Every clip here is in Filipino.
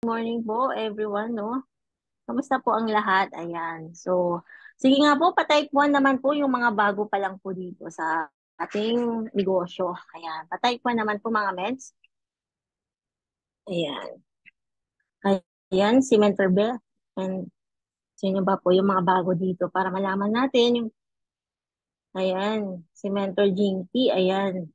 Morning po everyone, no? Kamusta po ang lahat? Ayan. So, sige nga po, pa-type 1 naman po yung mga bago pa lang po dito sa ating negosyo. Ayan. Pa-type 1 naman po mga meds. Ayan. Ayan, si Mentor Beth. And sino ba po yung mga bago dito para malaman natin yung ayan, si Mentor Jinky, ayan.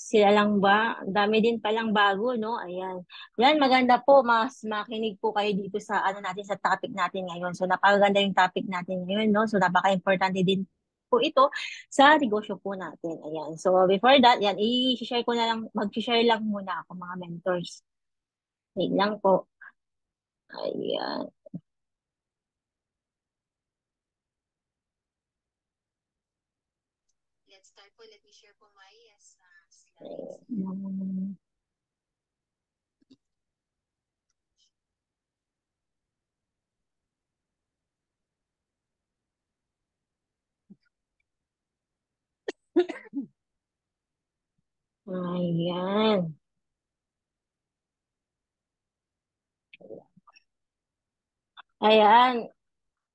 Sila lang ba? Ang dami din palang bago, no? Ayan. Yan, maganda po. Mas makinig po kayo dito sa ano natin sa topic natin ngayon. So, napakaganda yung topic natin ngayon, no? So, napaka-importante din po ito sa negosyo po natin. Ayan. So, before that, yan, i-share ko na lang, mag-share lang muna ako mga mentors. Wait lang po. Ayan. Let's start po. Let me share po my Ayan. Ayan. Ayan.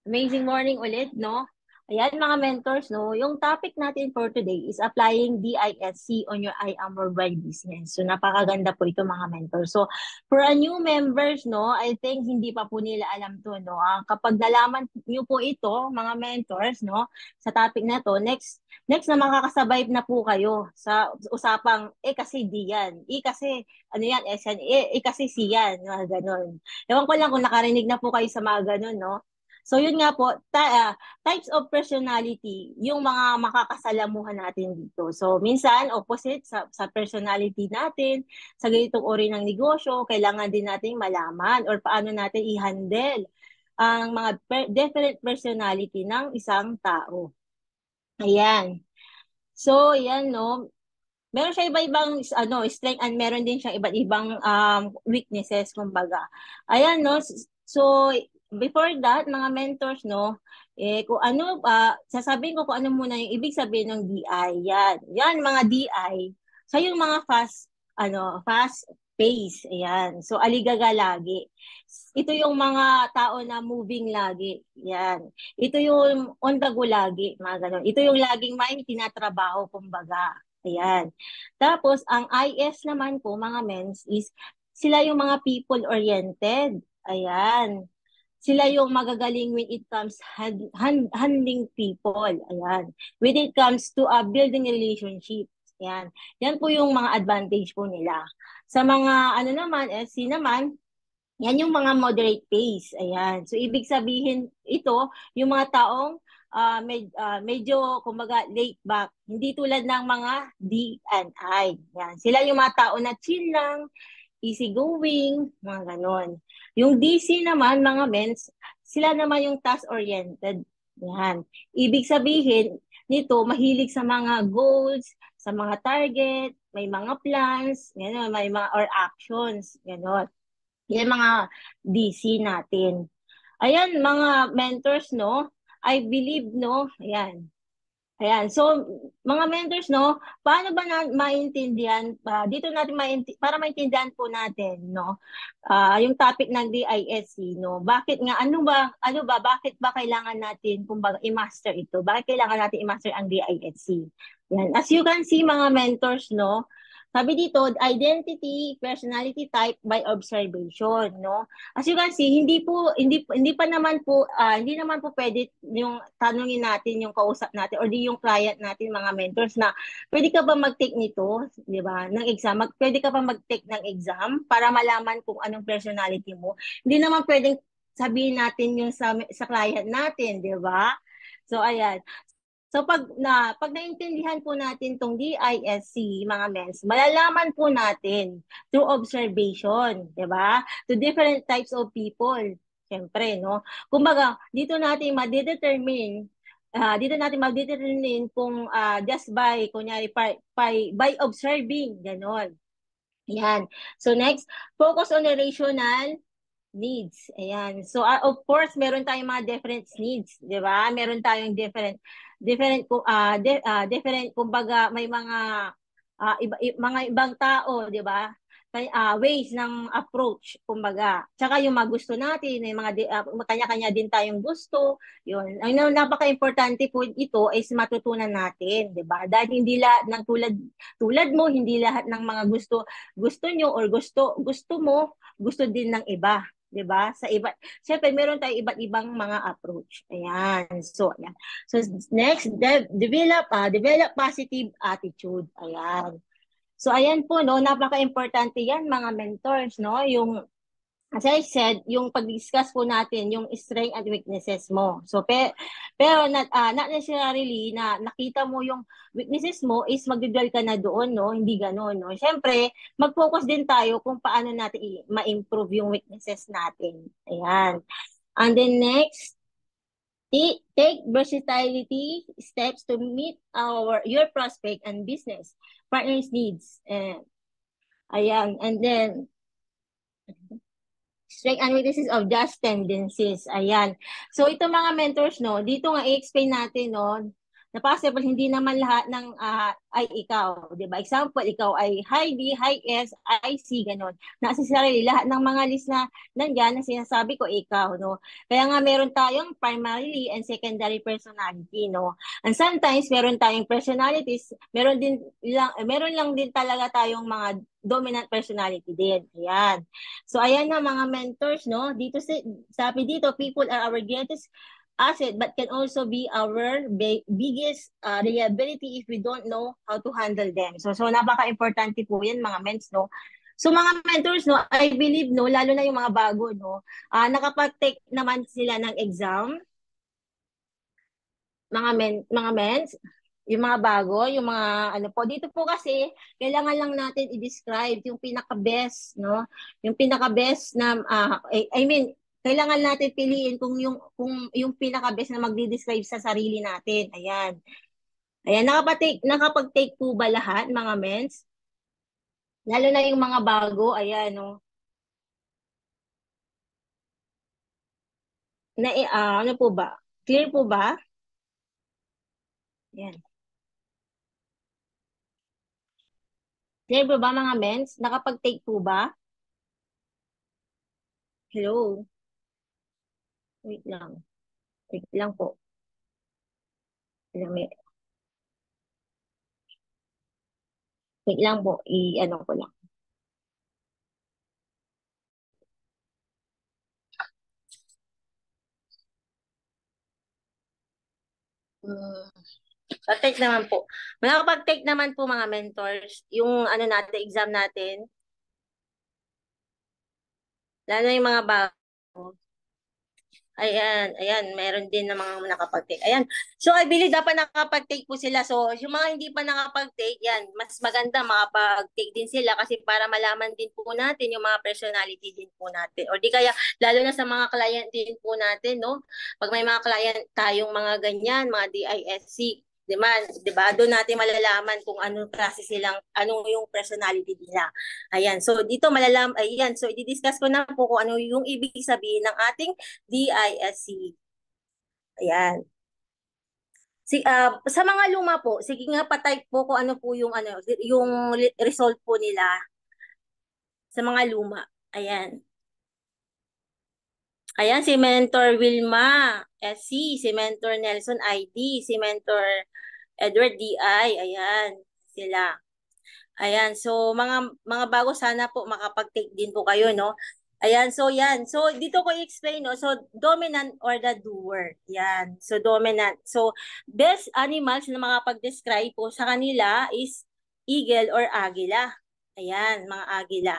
Amazing morning ulit, no? Ayan mga mentors, no? Yung topic natin for today is applying DISC on your IAM worldwide business. So napakaganda po ito mga mentors. So for a new members, no, I think hindi pa po nila alam to, no? Kapag nalaman niyo po ito, mga mentors, no, sa topic na to, next na makakasabay na po kayo sa usapang kasi di yan. Kasi ano yan, SN, kasi si yan, mga ganun. Ewan ko lang kung nakarinig na po kayo sa mga ganun, no? So yun nga po, types of personality, yung mga makakasalamuhan natin dito. So minsan, opposite sa personality natin, sa ganitong uri ng negosyo, kailangan din nating malaman or paano natin i-handle ang mga different personality ng isang tao. Ayan. So, yan, no? Meron siya iba-ibang strength and meron din siya iba't ibang weaknesses kumbaga. Ayan no. So before that, mga mentors no, kung ano sasabihin ko kung ano muna yung ibig sabihin ng DI. Yan. Yan mga DI. So yung mga fast pace. Ayan. So aligaga lagi. Ito yung mga tao na moving lagi. Yan. Ito yung on the go lagi, mga ganun. Ito yung laging may tinatrabaho kumbaga. Ayan. Tapos, ang IS naman po, mga mens, is sila yung mga people-oriented. Ayan. Sila yung magagaling when it comes handling people. Ayan. When it comes to building relationships. Ayan. Yan po yung mga advantage po nila. Sa mga ano naman, SC naman, yan yung mga moderate pace. Ayan. So, ibig sabihin ito, yung mga taong medyo, kumbaga, laid back. Hindi tulad ng mga D and I. Yan. Sila yung mga tao na chill lang, easy going, mga ganon. Yung DC naman, mga mens, sila naman yung task-oriented. Yan. Ibig sabihin, nito, mahilig sa mga goals, sa mga target, may mga plans, gano'n, may mga or actions, gano'n. Yan mga DC natin. Ayan, mga mentors, no? I believe, no? Ayan. Ayan. So, mga mentors, no? Paano ba maintindihan? Dito natin para maintindihan po natin, no? Yung topic ng DISC, no? Bakit nga, bakit ba kailangan natin, kumbaga, i-master ito? Bakit kailangan natin i-master ang DISC? Yan. As you can see, mga mentors, no? Sabi dito, identity, personality type by observation, no? As you can see, hindi naman po pwede yung tanungin natin yung kausap natin or di yung client natin, mga mentors na pwede ka ba mag-take nito, di ba? Ng exam, pwede ka ba mag-take ng exam para malaman kung anong personality mo. Hindi naman pwedeng sabihin natin yung sa client natin, di ba? So ayan. So pag naintindihan po natin tong DISC, mga mens, malalaman po natin through observation, 'di ba? To different types of people. Siyempre, no? Kumbaga, dito natin ma-determine kung just by kunyari by observing, ganon. Yan. So next, focus on the rational needs. Ayan. So, of course, meron tayong mga different needs, 'di ba? Meron tayong different kumbaga may mga mga ibang tao, 'di ba? ways ng approach, kumbaga. Tsaka yung mga gusto natin, yung mga kanya-kanya din tayong gusto. Yun. Ang napaka-importante po ito is matutunan natin, 'di ba? Dahil hindi lahat ng tulad mo, hindi lahat ng mga gusto nyo or gusto mo, gusto din ng iba. 'Di ba? Sa iba, syempre meron tayong iba't ibang mga approach. Ayan. So, ayan. So next, develop positive attitude. Ayan. So ayan po no, napaka-importante 'yan mga mentors no, yung as I said, yung pag-discuss po natin yung strength and weaknesses mo. So pero not necessarily na nakita mo yung weaknesses mo is magdudwell ka na doon no, hindi ganoon no. Siyempre, mag-focus din tayo kung paano natin ma-improve yung weaknesses natin. Ayan. And then next, take versatility steps to meet your prospect and business partners needs. Ayan. And then, strength and weaknesses of just tendencies. Ayan. So, ito mga mentors, no, dito nga i-explain natin, no, na possible hindi naman lahat ng ay ikaw, 'di ba? Example, ikaw ay high B, high S, high C ganon. Nasa sarili lahat ng mga list na nandiyan na sinasabi ko ikaw, no. Kaya nga meron tayong primarily and secondary personality, no. And sometimes meron tayong personalities, meron lang din talaga tayong mga dominant personality din. Ayan. So ayan na mga mentors, no. Dito sabi dito, people are our greatest asset but can also be our biggest liability if we don't know how to handle them. So napaka-importante po 'yan mga ments no. So mga mentors no, I believe no, lalo na yung mga bago no, nakapag-take naman sila ng exam. Mga ments, yung mga bago, yung mga ano po dito po kasi kailangan lang natin i-describe yung pinaka-best no, yung pinaka-best na I mean kailangan natin piliin kung yung pinaka-best na magde-describe sa sarili natin. Ayan. Ayan, nakapag-take po ba lahat, mga mens? Lalo na yung mga bago, ayan, no. Ano po ba? Clear po ba? Ayan. Clear po ba, mga mens? Nakapag-take po ba? Hello? Wait lang. Wait lang po. Wait lang po. I-ano ko lang. Hmm. Take naman po. Nakapag-take naman po mga mentors, yung ano natin, exam natin, lalo na yung mga bago. Ayan, meron din na mga nakapag-take. Ayan. So, I believe dapat nakapag-take po sila. So, yung mga hindi pa nakapag-take, yan, mas maganda makapag-take din sila kasi para malaman din po natin yung mga personality din po natin. O di kaya, lalo na sa mga client din po natin, no? Pag may mga client tayong mga ganyan, mga DISC, di ba? Doon natin malalaman kung anong klase silang, anong yung personality nila. Ayan. So, dito ayan. So, i-discuss ko na po kung ano yung ibig sabihin ng ating DISC. Ayan. Sa mga luma po, sige nga pa-type po kung ano po yung result po nila sa mga luma. Ayan. Ayan, si Mentor Wilma, SC, si Mentor Nelson ID, si Mentor Edward DI, ayan, sila. Ayan, so mga bago sana po makapag-take din po kayo, no? Ayan, so yan. So dito ko i-explain, no? So dominant or the doer. Yan. So dominant. So best animals na makapag-describe po sa kanila is eagle or agila. Ayan, mga agila.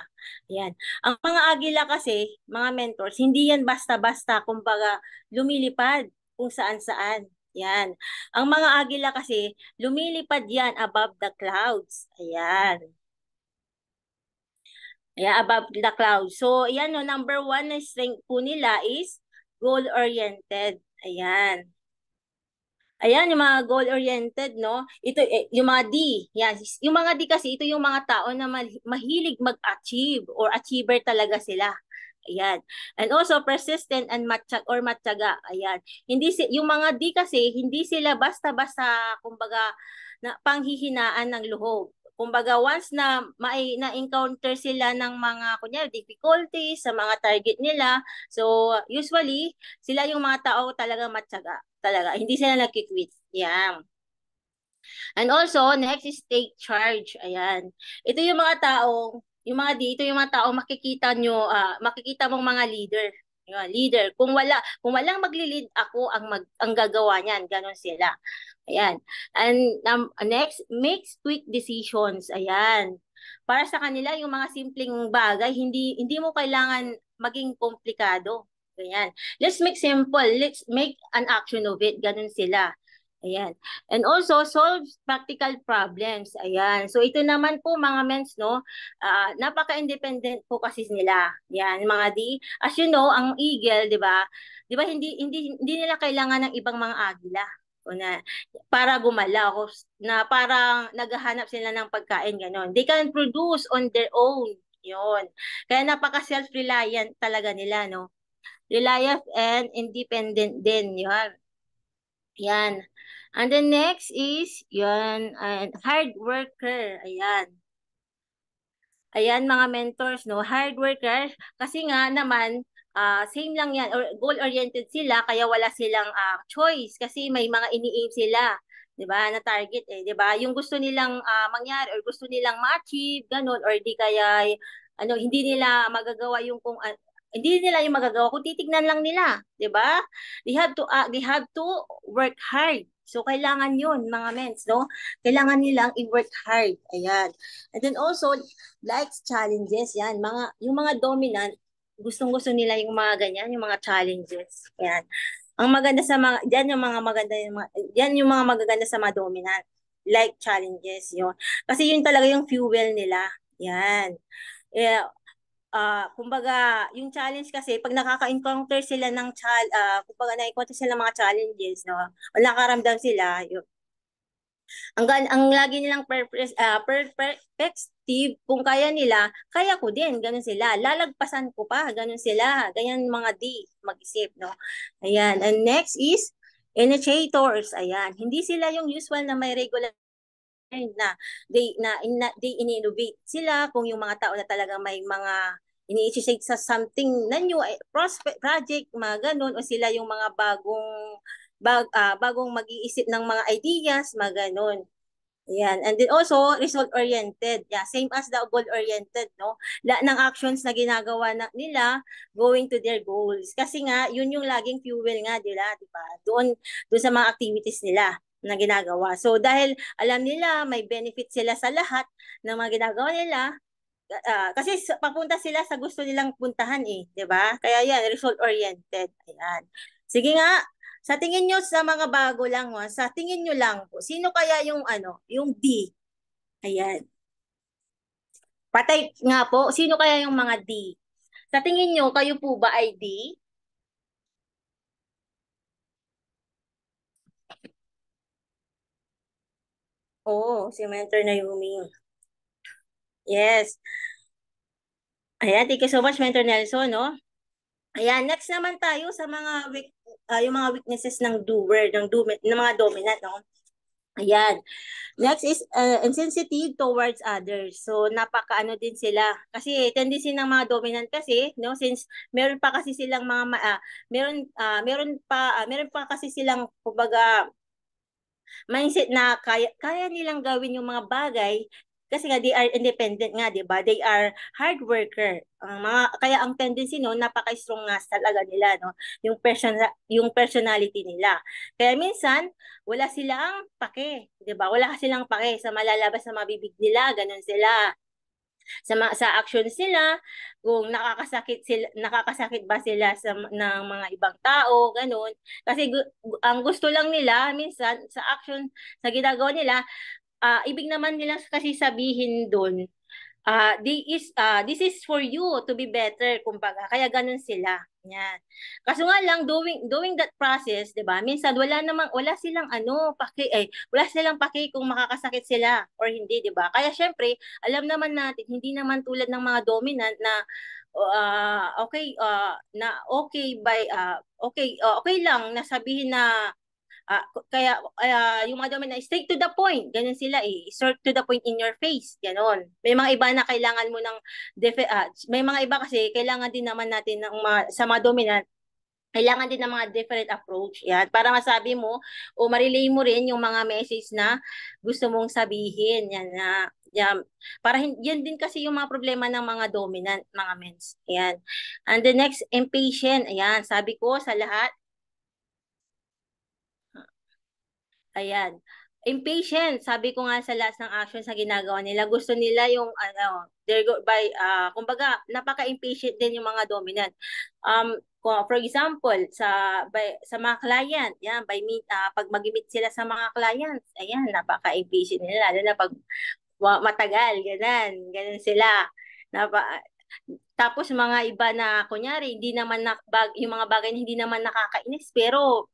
Ayan. Ang mga agila kasi, mga mentors, hindi yan basta-basta, kumbaga, lumilipad kung saan-saan. Yan. Ang mga agila kasi, lumilipad yan above the clouds. Ayan. Ayan, above the clouds. So, ayan no, number one na strength po nila is goal-oriented. Ayan. Ayan, yung mga goal-oriented, no? Ito, yung mga D. Yan. Yung mga D kasi, ito yung mga tao na mahilig mag-achieve or achiever talaga sila. Ayan. And also, persistent and matyaga. Ayan. Yung mga D kasi, hindi sila basta-basta, kumbaga, panghihinaan ng loob. kumbaga once na na-encounter sila ng mga kunya difficulties sa mga target nila, so usually sila yung mga tao talaga matyaga talaga, hindi sila nagki-quit. Yan. And also, next is take charge. Ayan. Ito yung mga taong, yung mga dito, yung mga taong makikita nyo, makikita mong mga leader. Yun, leader. Kung walang magli-lead, ako ang gagawa niyan. Ganon sila. Ayan. And next, makes quick decisions. Ayan. Para sa kanila, yung mga simpleng bagay, hindi mo kailangan maging komplikado. Ganyan. Let's make simple. Let's make an action of it. Ganon sila. Ayan. And also, solve practical problems. Ayan. So, ito naman po mga mens, no, napaka-independent po kasi nila. Yan, mga di. As you know, ang eagle, di ba? Di ba, hindi nila kailangan ng ibang mga agila. O na, para gumalaw, na parang naghahanap sila ng pagkain, gano'n. They can produce on their own. Yun. Kaya napaka-self-reliant talaga nila, no? Reliant and independent din. Yun. Yan. And then next is, yan, hard worker. Ayan. Ayan mga mentors, no? Hard worker. Kasi nga naman, same lang yan, or goal-oriented sila, kaya wala silang choice. Kasi may mga ini-aim sila. 'Di ba? Na target eh, 'di ba? Yung gusto nilang mangyari or gusto nilang ma-achieve, ganun, or di kaya ano, hindi nila magagawa yung kung hindi nila yung magagawa kung titignan lang nila, 'di ba? They have to work hard. So kailangan 'yun, mga mens, no? Kailangan nilang i-work hard. Ayan. And then also likes challenges, 'yan. Yung mga dominant, gustong-gusto nila yung mga ganyan, yung mga challenges. Ayan. Ang maganda sa mga diyan yung mga maganda yung mga yan yung mga magaganda sa mga dominant, like challenges 'yun. Kasi yun talaga yung fuel nila. Yan. Eh, kumbaga, yung challenge kasi, pag nakaka-encounter sila ng kumbaga na-encounter sila ng mga challenges, no? O nakaramdam sila, ang lagi nilang perspective, kung kaya nila, kaya ko din, ganun sila. Lalagpasan ko pa, ganun sila. Ganyan mga mag-isip, no? Ayan. And next is, initiators. Ayan. Hindi sila yung usual na may regular they innovate sila kung yung mga tao na talaga may mga ini-initiate sa something na new prospect project, mga ganun, o sila yung mga bagong mag-iisip ng mga ideas, mga ganun. Yan. And then also, result-oriented. Yeah, same as the goal-oriented, no? Lahat ng actions na ginagawa nila going to their goals. Kasi nga, yun yung laging fuel nga nila, di ba? Doon sa mga activities nila na ginagawa. So, dahil alam nila may benefit sila sa lahat ng mga ginagawa nila, kasi papunta sila sa gusto nilang puntahan eh, di ba? Kaya yan, result-oriented. Ayan. Sige nga, sa tingin nyo sa mga bago lang, sa tingin nyo lang po, sino kaya yung yung D? Ayan. Patay nga po, sino kaya yung mga D? Sa tingin nyo, kayo po ba ay D? Oo, si Mentor Naomi. Yes. Ayan, thank you so much, Mentor Nelson, no? Ayan, next naman tayo sa mga yung mga weaknesses ng doer, ng mga dominant, no? Ayan. Next is insensitive towards others. So napakaano din sila. Kasi tendency ng mga dominant kasi, no, since meron pa kasi silang mga meron pa kasi silang kumbaga mindset na kaya nilang gawin yung mga bagay kasi nga they are independent nga, 'di ba? They are hard worker. Kaya ang tendency no, napaka-strong nga talaga nila, no? Yung personality nila. Kaya minsan wala silang pake, 'di ba? Wala silang pake sa malalabas sa mabibig nila, ganun sila. Sa actions nila, kung nakakasakit ba sila ng mga ibang tao, ganun. Kasi ang gusto lang nila minsan sa action, sa ginagawa nila, ibig naman nila kasi sabihin doon, this is for you to be better, kumbaga. Kaya ganun sila. Yan. Kaso nga lang, doing that process, di ba? Minsan, wala silang paki kung makakasakit sila or hindi, di ba? Kaya syempre, alam naman natin, hindi naman tulad ng mga dominant na okay, okay lang na sabihin na Kaya yung mga dominant, straight to the point. Ganun sila eh. Straight to the point in your face. Ganon. May mga iba na kailangan mo ng, may mga iba kasi kailangan din naman natin sa mga dominant, kailangan din ng mga different approach. Yan. Para masabi mo o marilay mo rin yung mga message na gusto mong sabihin. Yan na. Yan. Yan din kasi yung mga problema ng mga dominant, mga mens. Yan. And the next, impatient. Ayan. Sabi ko sa lahat, ayan. Impatient, sabi ko nga sa last ng actions na ginagawa nila, gusto nila yung kumbaga, napaka-impatient din yung mga dominant. For example, sa mga client, yan, pag mag-meet sila sa mga clients, ayan, napaka-impatient nila, lalo na pag matagal, ganun sila. Napa, Tapos mga iba na kunyari, hindi naman yung mga bagay na hindi naman nakakainis, pero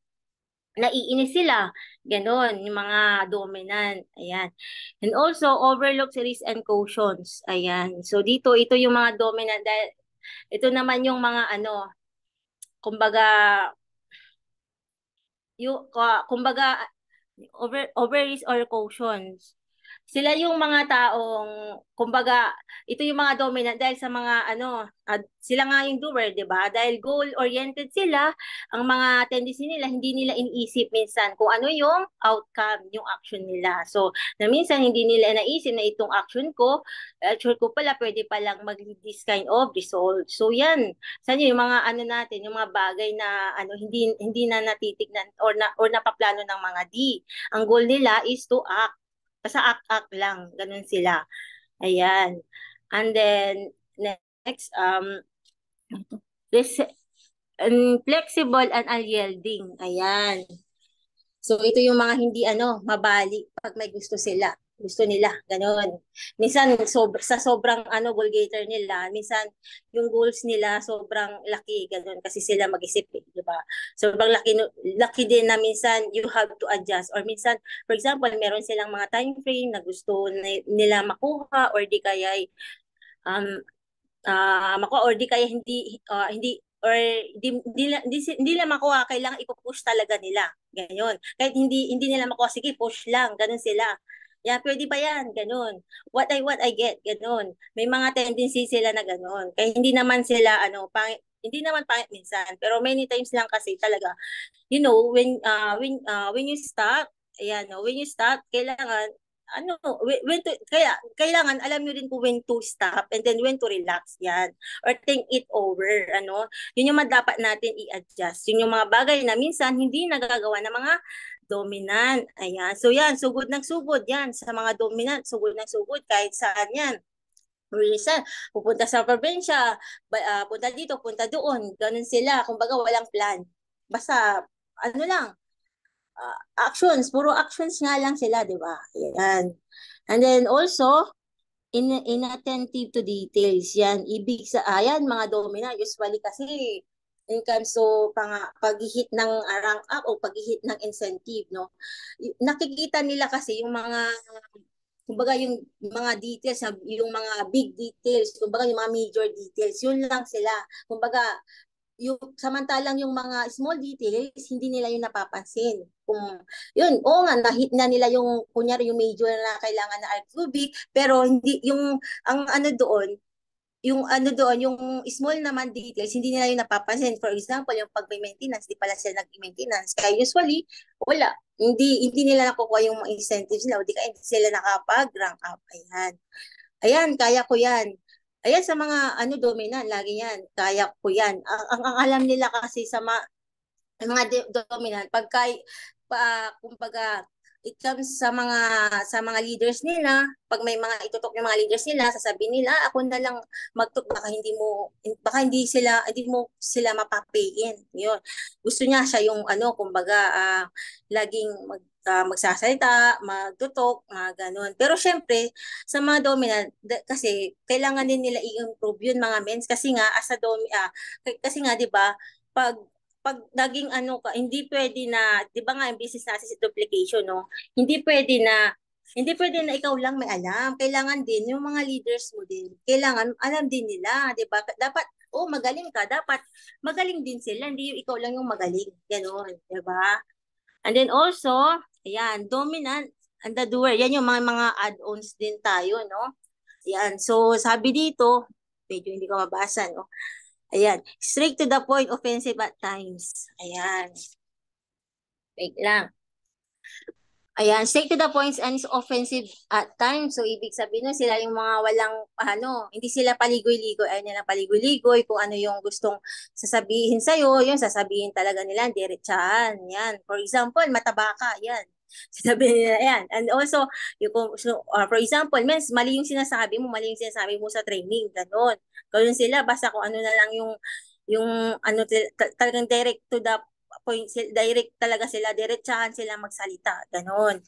naiinis sila. Ganon, yung mga dominant. Ayan. And also, overlooks risks and cautions. Ayan. So, ito yung mga dominant. Dahil, ito naman yung mga kumbaga, kumbaga, over risk or cautions. Sila yung mga taong, kumbaga, ito yung mga dominant dahil sa mga sila nga yung doer, di ba? Dahil goal-oriented sila, ang mga tendency nila, hindi nila iniisip minsan kung ano yung outcome, yung action nila. So, na minsan hindi nila naisip na itong action ko, sure ko pala, pwede palang mag-lead this kind of result. So, yan. Saan yung mga natin, yung mga bagay na hindi na natitignan or napaplano ng mga D. Ang goal nila is to act. Basta act lang, ganun sila. Ayan. And then, next, this, flexible and unyielding. Ayan. So, ito yung mga hindi, mabali pag may gusto sila. Gusto nila, ganun. Minsan, sa sobrang, goal-getter nila, minsan, yung goals nila, sobrang laki, ganun, kasi sila mag-isip, di ba? Sobrang laki din na minsan, you have to adjust. Or minsan, for example, meron silang mga time frame na gusto nila makuha, or di kaya, makuha, or di kaya hindi or hindi nila makuha, kailangan ipupush talaga nila. Ganyan. Kahit hindi nila makuha, sige, push lang. Ganun sila. Yan, pwede ba yan? Ganun. What I get. Ganun. May mga tendency sila na ganun. Kaya hindi naman sila, hindi naman pangit minsan. Pero many times lang kasi talaga, when you start, ayan, no, when you start, kailangan, kailangan alam nyo din kung when to stop and then when to relax, yan. Or think it over, yun yung dapat natin i-adjust. Yun yung mga bagay na minsan hindi nagagawa ng mga dominant. Ayan. So yan, sugod ng sugod yan sa mga dominant, sugod ng sugod kahit saan yan. Minsan, pupunta sa probinsya, punta dito, punta doon, ganun sila. Kumbaga walang plan. Basta, lang, actions, puro actions nga lang sila, di ba? Ayan. And then also, inattentive to details. Yan, ayan, mga domina, usually kasi, in terms of pag-hit ng rank up o pag-hit ng incentive, no? Nakikita nila kasi yung mga, kumbaga yung mga details, yung mga big details, kumbaga yung mga major details, yun lang sila. Kumbaga, samantalang yung mga small details, hindi nila yung napapansin. Yun, oo nga, na-hit na nila yung, kunyari yung major na kailangan na cubic, pero hindi, yung small naman details, hindi nila yung napapansin. For example, yung pag may maintenance, di pala sila nag-maintenance. Kaya usually, wala. Hindi nila nakukuha yung mga incentives nila, o di kaya hindi sila nakapag-rank up. Ayan, kaya ko yan. Ayan, sa mga dominant, lagi yan. Kaya ko yan. Ang alam nila kasi sa mga dominant, kumbaga, it comes sa mga leaders nila, pag may mga itutok yung mga leaders nila, sasabihin nila, ako na lang magtuk, baka hindi mo sila mapapayin. Yun. Gusto niya siya yung kumbaga, laging magsasalita, magtutok, mga ganun. Pero syempre, sa mga dominant, kasi kailangan din nila i-improve yun, mga mens, kasi nga, kasi nga, di ba, pag naging hindi pwede na, di ba nga yung business natin si duplication, no? Hindi pwede na ikaw lang may alam. Kailangan din yung mga leaders mo din. Kailangan alam din nila, di ba? Dapat, magaling ka. Dapat magaling din sila. Hindi yung ikaw lang yung magaling. Gano'n, di ba? And then also, ayan, dominant and the doer. Yan yung mga add-ons din tayo, no? Ayan, so sabi dito, medyo hindi ko mabasa, no? Ayan, straight to the point, offensive at times. Ayan. Wait lang. Ayan, straight to the points and is offensive at times. So, ibig sabihin nun, sila yung mga walang, hindi sila paligoy-ligoy. Ayaw nilang paligoy-ligoy. Kung ano yung gustong sasabihin sa'yo, yun, sasabihin talaga nila, diretsahan. Yan. For example, mataba ka. Yan. Sasabihin nila yan. And also, for example, mali yung sinasabi mo, mali yung sinasabi mo sa training. Ganon. Ganon sila, basta kung ano na lang yung ano, talagang direct to the point, direct talaga sila, diretsahan sila magsalita, ganon.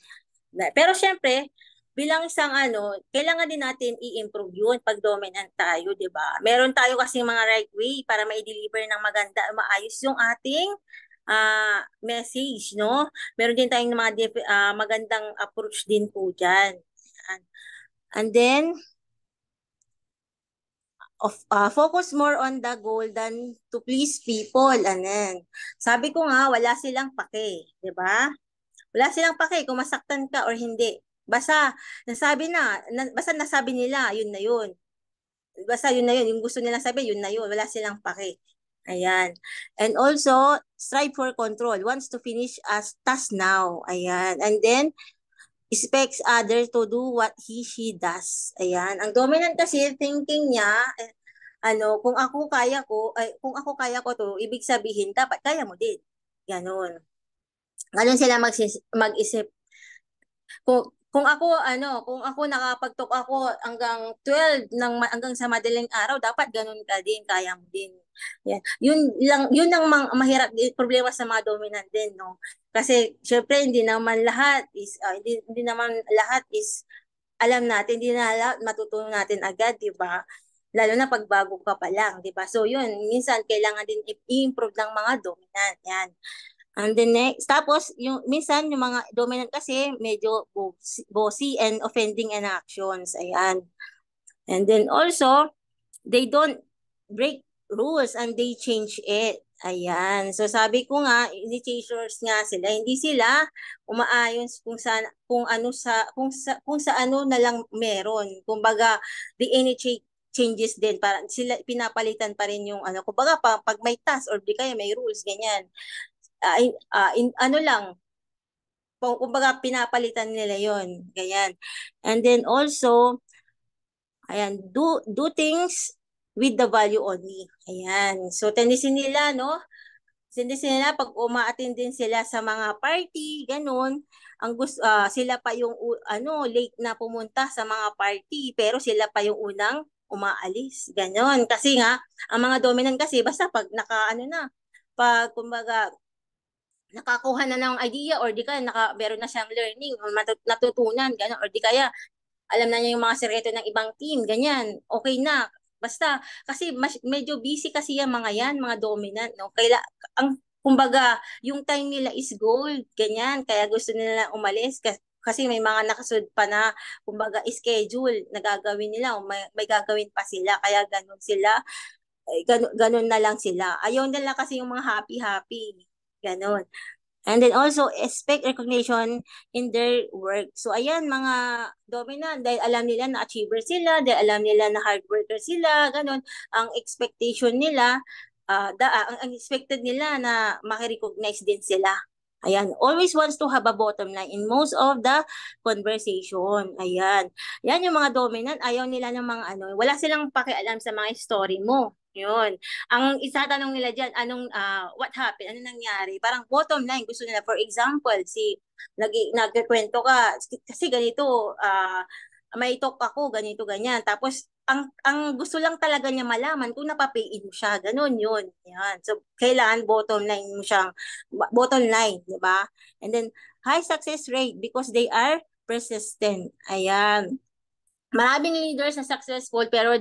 Pero syempre, bilang isang kailangan din natin i-improve yun pag dominant tayo, di ba? Meron tayo kasi mga right way para ma-deliver ng maganda, maayos yung ating message, no? Meron din tayong mga magandang approach din po dyan. And then, focus more on the goal than to please people. Anan. Sabi ko nga, wala silang pake, 'di ba? Wala silang pake kung masaktan ka or hindi. Basta nasabi nila, yun na yun. Basta yun na yun, yung gusto nilang sabi, yun na yun. Wala silang pake. Ayan. And also, strive for control. Wants to finish as task now. Ayan. And then, expects others to do what she does. Ayan. Ang dominant kasi thinking niya, kung ako kaya ko to, ibig sabihin dapat kaya mo din. Ganon. Ganon sila mag-isip. Kung ako nakapagtok ako hanggang 12 hanggang sa madaling araw, dapat ganon ka din, kaya mo din. Yeah. Yun ang mahirap problema sa mga dominant din, no? Kasi syempre hindi naman lahat is alam natin, hindi na lahat matutunan natin agad, 'di ba? Lalo na pag bago ka pa lang, 'di ba? So yun, minsan kailangan din i-improve ng mga dominant. Yan. And then next, tapos minsan yung mga dominant kasi medyo bossy and offending in actions. Ayan. And then also, they don't break rules and they change it. Ayan. So sabi ko nga, initiators nga sila, hindi sila umaayon kung sa ano na lang meron. Kumbaga, they initiate changes din, para sila pinapalitan pa rin yung kumbaga pag may task or di kaya may rules ganyan. Kumbaga pinapalitan nila yon, ganyan. And then also, ayan, do things with the value only. Ayan. So, tendency nila, no? Tendency nila, pag umaattend din sila sa mga party, ganun, sila pa yung, late na pumunta sa mga party, pero sila pa yung unang umaalis. Ganun. Kasi nga, ang mga dominant kasi, basta pag kumbaga, nakakuha na ng idea or di kaya meron na siyang learning or natutunan, ganun, or di kaya alam na niya yung mga sekreto ng ibang team, ganyan, okay na. Basta, kasi medyo busy kasi yung mga dominant, no? Kumbaga, yung time nila is gold, ganyan, kaya gusto nila umalis, kasi may mga nakasunod pa na, kumbaga, schedule na gagawin nila, o may gagawin pa sila, kaya ganun sila, ganun na lang sila. Ayaw nila kasi yung mga happy-happy, ganun. And then also, expect recognition in their work. So, ayan, mga dominant, dahil alam nila na achiever sila, dahil alam nila na hard worker sila, ganun. Ang expectation nila, ang expected nila na maki-recognize din sila. Ayan, always wants to have a bottom line in most of the conversation. Ayan. Yan yung mga dominant, ayaw nila ng mga wala silang pakialam sa mga story mo. Yun. Ang isatanong nila dyan, what happened? Ano nangyari? Parang bottom line, gusto nila. For example, nagkikwento ka, kasi ganito, may talk ako, ganito, ganyan. Tapos, ang gusto lang talaga niya malaman kung napapayin mo siya. Ganun yun. Yan. So, kailangan bottom line, di ba? And then, high success rate because they are persistent. Ayan. Maraming leaders na successful pero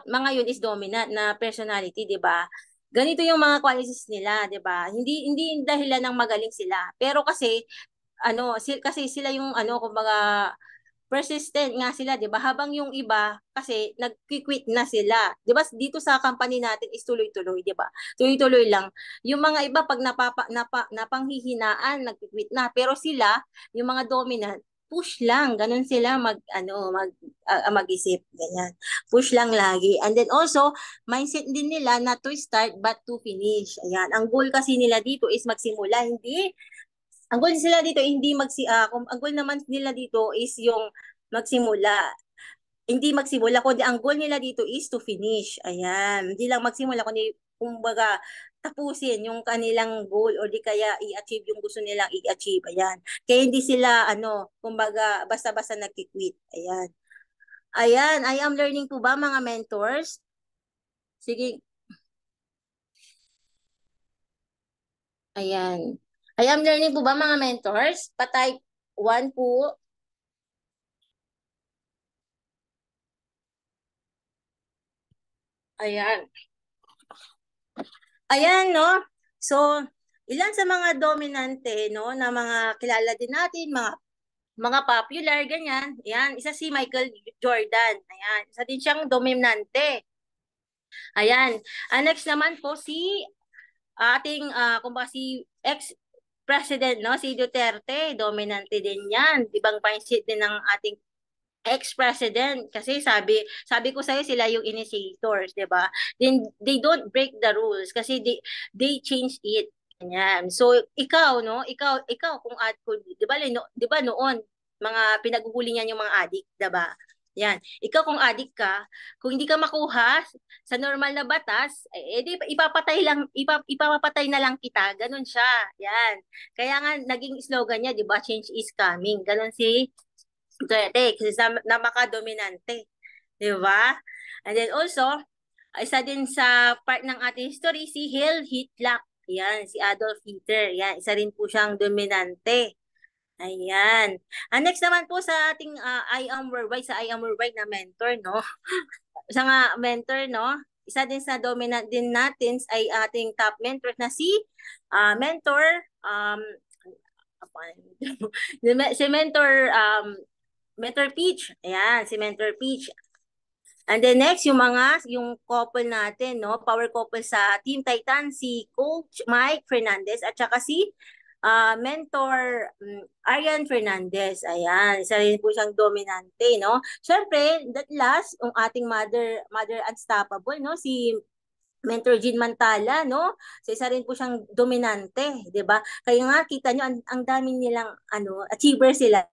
mga yun is dominant na personality, 'di ba? Ganito yung mga qualities nila, 'di ba? Hindi dahilan ng magaling sila, pero kasi kasi sila yung kumbaga persistent nga sila, 'di ba? Habang yung iba kasi nag-quit na sila. 'Di ba? Dito sa company natin is tuloy-tuloy, 'di ba? Tuloy-tuloy lang. Yung mga iba pag napanghihinaan, nag-quit na. Pero sila, yung mga dominant, push lang, ganun sila mag-isip, ganyan. Push lang lagi. And then also, mindset din nila not to start but to finish. Ayan, ang goal kasi nila dito is magsimula, hindi ang goal sila dito hindi ang goal naman nila dito is yung magsimula. Hindi magsimula kundi ang goal nila dito is to finish. Ayan, hindi lang magsimula kundi kumbaga tapusin yung kanilang goal or di kaya i-achieve yung gusto nilang i-achieve. Ayan. Kaya hindi sila kumbaga basta-basta nagki-quit. Ayan. Ayan, I am learning po ba mga mentors? Sige. Ayan. I am learning po ba mga mentors? Pa-type 1 po. Ayan. Ayan, no? So, ilan sa mga dominante, no, na mga kilala din natin, mga popular, ganyan. Ayan, isa si Michael Jordan. Ayan, isa din siyang dominante. Ayan. Next naman po si ating, kumbaga si ex-president, no, si Duterte. Dominante din yan. Ibang mindset din ng ating ex-president kasi sabi ko sa'yo sila yung initiators, 'di ba? Then they don't break the rules kasi they change it. Ganyan. So ikaw no, ikaw kung 'di ba noon mga pinaguhuli niyan yung mga adik, 'di ba? Yan. Ikaw kung adik ka, kung hindi ka makuha sa normal na batas, di ipapatay lang ipapatay na lang kita. Ganun siya. Yan. Kaya nga naging slogan niya, 'di ba? Change is coming. Ganun si Duterte kasi napaka-dominante. Di ba? And then also, isa din sa part ng ating history, si Hil Hitlock. Yan, si Adolf Hitler. Yan, isa rin po siyang dominante. Ayan. Next naman po sa ating I Am Worldwide, sa I Am Worldwide na mentor, no? Isa nga mentor, no? Isa din sa dominant din natin ay ating top mentor na si mentor si Mentor Peach. Ayan, si Mentor Peach. And then next, yung couple natin, no? Power couple sa Team Titan, si Coach Mike Fernandez at saka si Mentor Arian Fernandez. Ayan, isa rin po siyang dominante, no? Siyempre, that last, yung ating Mother Unstoppable, no? Si Mentor Jean Mantala, no? So isa rin po siyang dominante, 'di ba? Kaya nga kita nyo ang dami nilang achiever sila.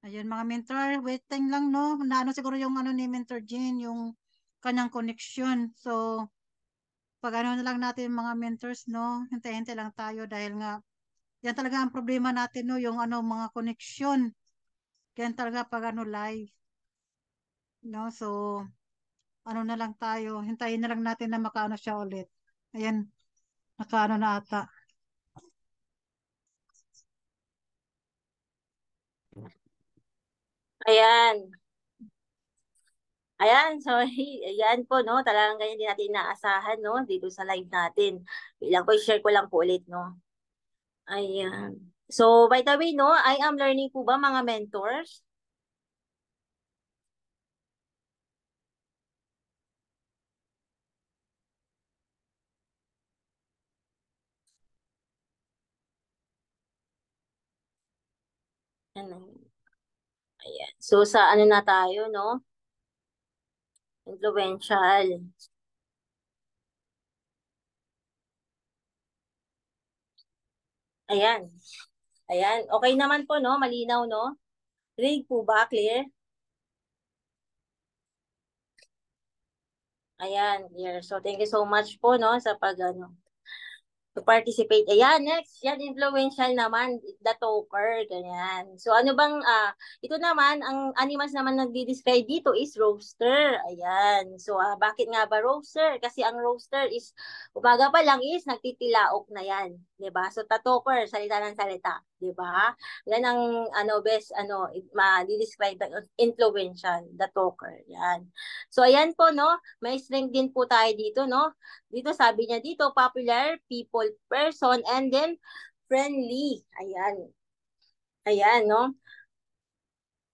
Ayun mga mentor, waiting lang no. Naano siguro yung ano ni Mentor Jean, yung kanyang connection. So, pag ano na lang natin mga mentors no, hintay-hintay lang tayo dahil nga yan talaga ang problema natin no, yung ano mga connection. Yan talaga pag ano live, no. So, ano na lang tayo, hintayin na lang natin na makaano siya ulit. Ayan, nakaano na ata. Ayan. Ayan, sorry. Ayan po, no? Talagang ganyan din natin inaasahan, no? Dito sa live natin. Bilang ko, share ko lang po ulit, no? Ayan. So, by the way, no? I am learning po ba, mga mentors? Ano? Ayan. So, sa ano na tayo, no? Influential. Ayan. Ayan. Okay naman po, no? Malinaw, no? Rinig po ba? Clear? Ayan, clear. So, thank you so much po, no? Sa pag, ano, to participate. Ayan, next, yan, influential naman, the talker, ganyan. So, ano bang, ito naman, ang animals naman nagdi-describe dito is roaster. Ayan. So, bakit nga ba roaster? Kasi ang roaster is, umaga pa lang is, nagtitilaok na yan. 'Di ba? So, the talker, salita ng salita. 'Di ba? Yan ang, ano, best, ano, ma-describe influential, the talker. Yan. So, ayan po, no? May strength din po tayo dito, no? Dito sabi niya dito, popular, people, person, and then friendly. Ayan. Ayan, no?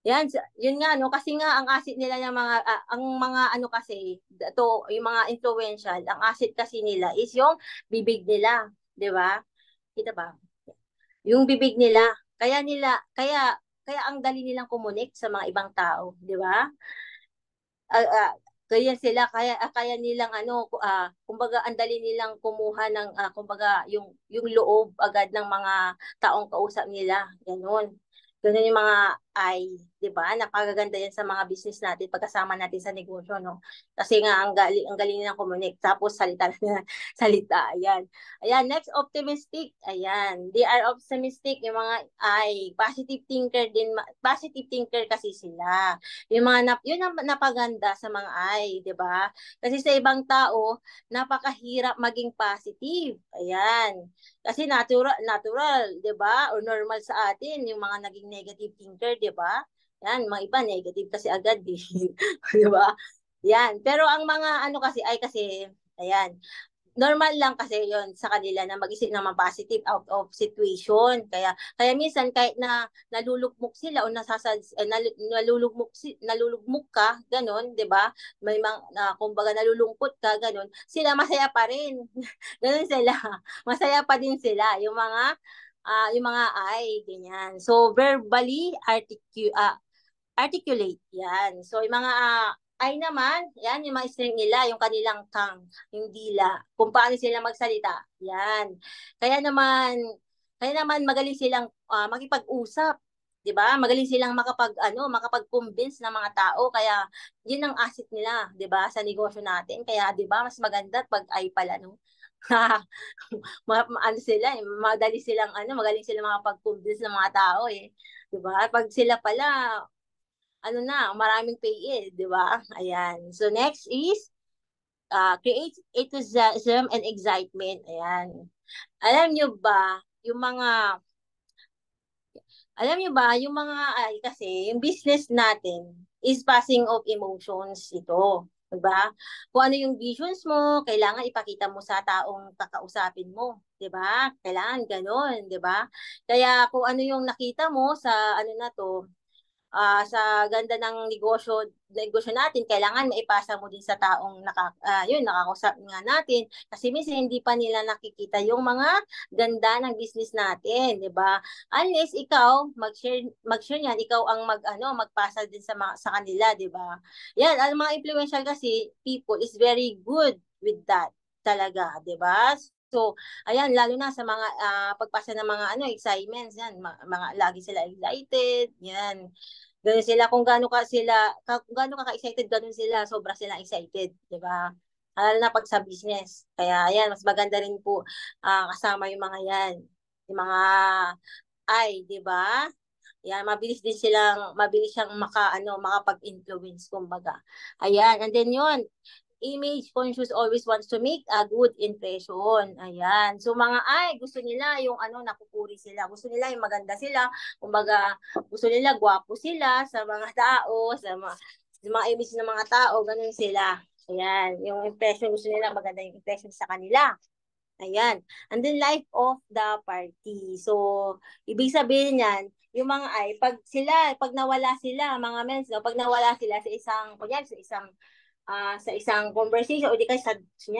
Yan, yun nga, no? Kasi nga, ang asset nila ng mga, ang mga ano kasi, to, yung mga influential, ang asset kasi nila is yung bibig nila. Di ba? Kita ba? Yung bibig nila. Kaya ang dali nilang kumunik sa mga ibang tao. Di ba? ah, ah, kaya sila kaya nilang ano kumbaga ang dali nilang kumuha ng kumbaga yung loob agad ng mga taong kausap nila ganun. Ganun yung mga ay, 'di ba? Napakaganda yan sa mga business natin pagkasama natin sa negosyo, no? Kasi nga ang galing nilang communicate tapos salita na salita. Ayan. Ayan, next optimistic. Ayan. They are optimistic yung mga ay positive thinker din, positive thinker kasi sila. Yung mga yun ang napaganda sa mga ay, 'di ba? Kasi sa ibang tao, napakahirap maging positive. Ayan. Kasi natural, 'di ba? Or normal sa atin yung mga naging negative thinker, 'di ba? Yan, mga iba negative kasi agad, 'di ba? Yan. Pero ang mga ano kasi ay kasi ayan, normal lang kasi yon sa kanila na mag-isip naman positive out of situation. Kaya minsan kahit na nalulugmok sila o nalulugmok ka, ganun, 'di ba? May kumbaga nalulungkot ka, ganun. Sila masaya pa rin. Ganun sila. Masaya pa din sila yung mga ay ganyan. So verbally articulate yan. So yung mga ay naman, yan yung mga strength nila, yung kanilang tongue, yung dila, kung paano sila magsalita. Yan. Kaya naman kaya naman magaling silang makipag-usap, 'di ba? Magaling silang makapag-convince ng mga tao kaya yun ang asset nila, 'di ba, sa negosyo natin. Kaya 'di ba, mas maganda pag ay pala no. Ano sila, magaling silang makapag-convince ng mga tao eh. 'Di ba? Pag sila pala ano na, maraming pay eh, di ba? Ayan. So next is create enthusiasm and excitement. Ayan. Alam nyo ba, yung mga, alam nyo ba, yung mga, kasi, yung business natin is passing of emotions ito. Diba? Kung ano yung visions mo, kailangan ipakita mo sa taong kakausapin mo. 'Di ba? Kailangan ganoon, 'di ba? Kaya kung ano yung nakita mo sa ano na to, sa ganda ng negosyo natin, kailangan maipasa mo din sa taong nakakausap nga natin. Kasi minsan hindi pa nila nakikita yung mga ganda ng business natin, 'di ba? Unless ikaw mag-share niyan, ikaw ang magpasa din sa kanila, 'di ba? Yan, ang mga influential kasi people is very good with that talaga, 'di ba? So, ayan, lalo na sa mga pagpasa ng mga excitements, yan, mga lagi sila excited, yan. Ganun sila kung gaano ka excited ganun sila, sobra sila excited, 'di ba? Lalo na pag sa business. Kaya ayan, mas maganda rin po kasama yung mga yan. Yung mga 'di ba? Yan, mabilis siyang makapag-influence kumbaga. Ayan, and then yun, image conscious always wants to make a good impression. Ayan. So mga gusto nila yung nakupuri sila. Gusto nila yung maganda sila. Kumbaga, gusto nila gwapo sila sa mga tao, yung mga image ng mga tao, ganun sila. Ayan, yung impression gusto nila, maganda yung impression sa kanila. Ayan. And then life of the party. So, ibig sabihin niyan, yung mga pag nawala sila, mga men, no, pag nawala sila sa isang, kunyari, sa isang conversation o di kaya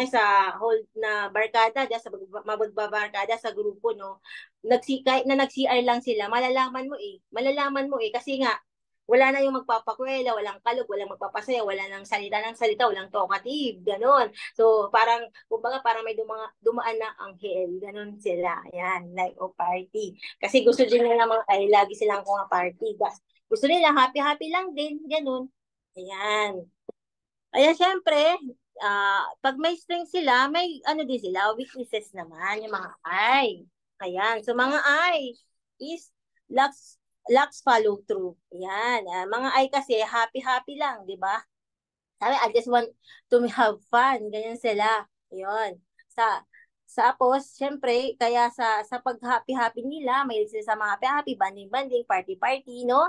sa whole na barkada, sa magbabarkada sa grupo, no, kahit na nag-CR lang sila, malalaman mo kasi nga, wala na yung magpapakwela, walang kalog, walang magpapasaya, wala nang salita ng salita, walang talkative, ganon. So, kumbaga, parang may dumaan na anghel, ganon sila. Ayan, like party. Kasi gusto din nila lagi silang mga party. Gusto nila, happy-happy lang din, ganon. Ayan. Ayan, syempre, pag may strength sila, may din sila, weaknesses naman, yung mga I. Ayan, so mga I is lacks follow through. Ayan, mga I kasi happy-happy lang, di ba? Sabi, I just want to have fun, ganyan sila. Ayun. Tapos, syempre, kaya sa pag-happy-happy nila, may sila sa mga happy-happy, banding-banding, party-party, no?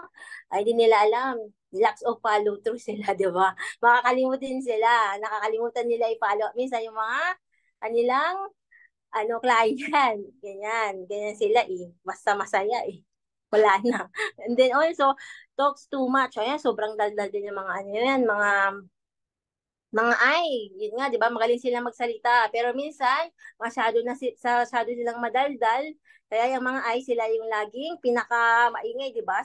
Ay, di nila alam. Lacks of follow-through sila, di ba? Makakalimutin sila. Nakakalimutan nila i-follow. Minsan yung mga kanilang client. Ganyan sila eh. Basta masaya eh. Wala na. And then also, talks too much. Ayan, sobrang daldal din yung mga yun nga, di ba, magaling sila magsalita. Pero minsan, masyado silang madaldal. Kaya yung mga sila yung laging pinakamaingay, di ba?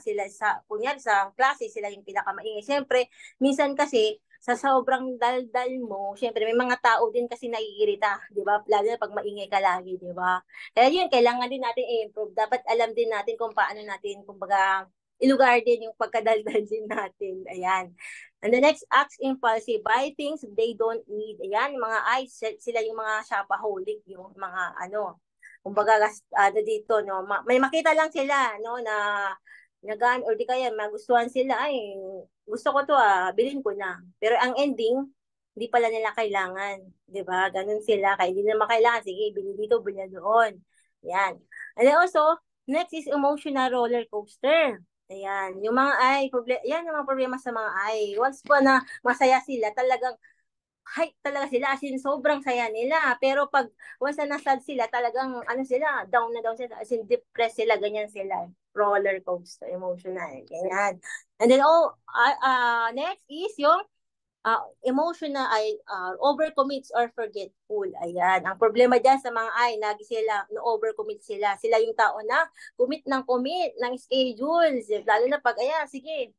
Kunyari sa klase, sila yung pinakamaingay. Siyempre, minsan kasi, sa sobrang daldal mo, siyempre, may mga tao din kasi naiirita, di ba? Lalo na pag maingay ka lagi, di ba? Kaya yun, kailangan din natin i-improve. Dapat alam din natin kung paano natin, kumbaga, ilugar din yung pagkadaldal din natin. Ayan. And the next, acts impulsive, buy things they don't need. Ayan, yung mga sila yung mga shopaholic, yung mga kumbaga dito, no, may makita lang sila, no, na nagaan or di kaya magustuhan sila, gusto ko to, bilhin ko na. Pero ang ending, hindi pala nila kailangan, di ba? Ganun sila, kaya hindi nila makailangan, sige, bilhin dito, bilhin doon. Yan. And then also, next is emotional roller coaster. Ayan, yung mga yan yung mga problema sa mga once po na masaya sila, talagang hype talaga sila, as in sobrang saya nila. Pero pag once na nasad sila, talagang down na down sila, as in depressed sila, ganyan sila. Roller coaster, emotional, ganyan. And then next is yung emotional overcommits or forgetful. Ayan. Ang problema dyan sa mga lagi sila, overcommit sila. Sila yung tao na commit ng schedules. Lalo na pag, sige,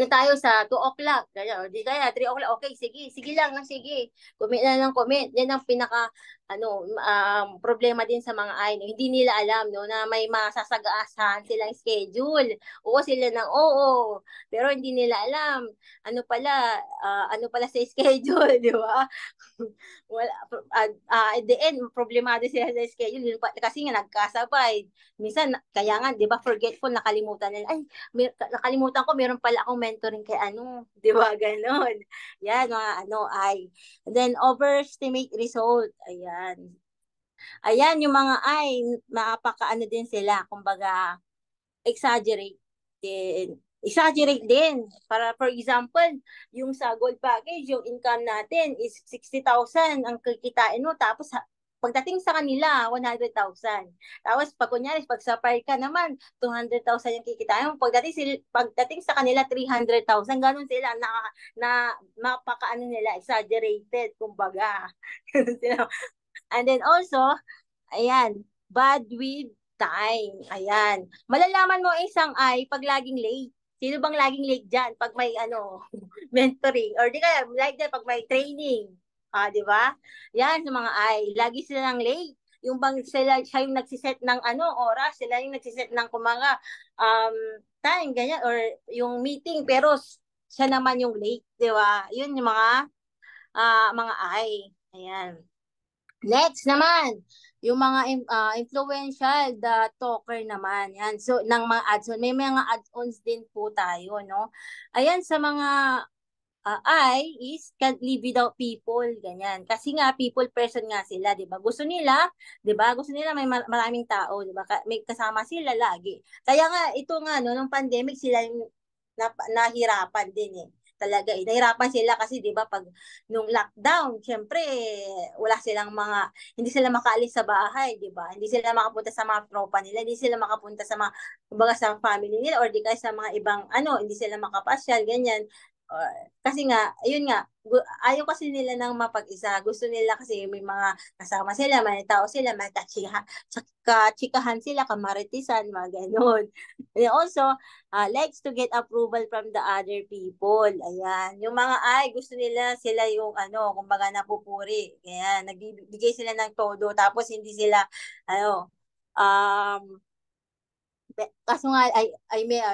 tayo sa 2 o'clock, kaya, o di kaya 3 o'clock, okay, sige lang, sige. Commit na ng commit. Yan ang pinaka, problema din sa mga hindi nila alam, no, na may masasagaasan silang schedule. Oo, sila ng oo. Pero hindi nila alam, ano pala sa schedule, di ba? Wala, at the end, problemado sila sa schedule. Kasi nga, nagkasabay. Minsan, kaya nga, di ba, forgetful, nakalimutan nila. Nakalimutan ko, meron pala akong mentoring kay di ba, ganon. Yan, mga And then, overestimate result. Ayan, yung mga mapakaano din sila, kumbaga, exaggerate din. Para, for example, yung sa gold package, yung income natin is 60,000 ang kikitain mo. Tapos, pagdating sa kanila, 100,000. Tapos, pag sa ka naman, 200,000 yung kikitain mo. Pagdating sa kanila, 300,000. Ganun sila, mapakaano nila, exaggerated, kumbaga. And then also, ayan, bad with time. Ayan. Malalaman mo isang pag laging late. Sino bang laging late dyan? Pag may mentoring. Or di kaya, like that, pag may training. Di ba? Yan, sa mga lagi silang late. Yung bang siya yung nagsiset ng oras, sila yung nagsiset ng kumaga time, ganyan, or yung meeting, pero siya naman yung late, di ba? Yun yung mga Ayan. Next naman, yung mga influential, the talker naman. Yan. So, ng mga ads-on. May mga ads-ons din po tayo, no? Ayan, sa mga is can't live without people, ganyan. Kasi nga, people person nga sila, di ba? Gusto nila may maraming tao, di ba? May kasama sila lagi. Kaya nga, ito nga, no, nung pandemic, sila yung nahirapan din eh. talaga eh. Nahirapan sila kasi 'di ba pag nung lockdown, syempre wala silang hindi sila makaalis sa bahay, 'di ba? Hindi sila makapunta sa mga tropa nila, hindi sila makapunta sa mga kumbaga sa family nila or di kaya sa mga ibang hindi sila makapasyal, ganyan. Kasi nga, ayun nga, ayaw kasi nila ng mapag-isa. Gusto nila kasi may mga kasama sila, may tao sila, may kachikahan sila, kamaritisan, mga ganon. And also, likes to get approval from the other people. Ayan. Yung mga gusto nila sila yung kumbaga napupuri. Ayan, nagbibigay sila ng todo tapos hindi sila um kaso nga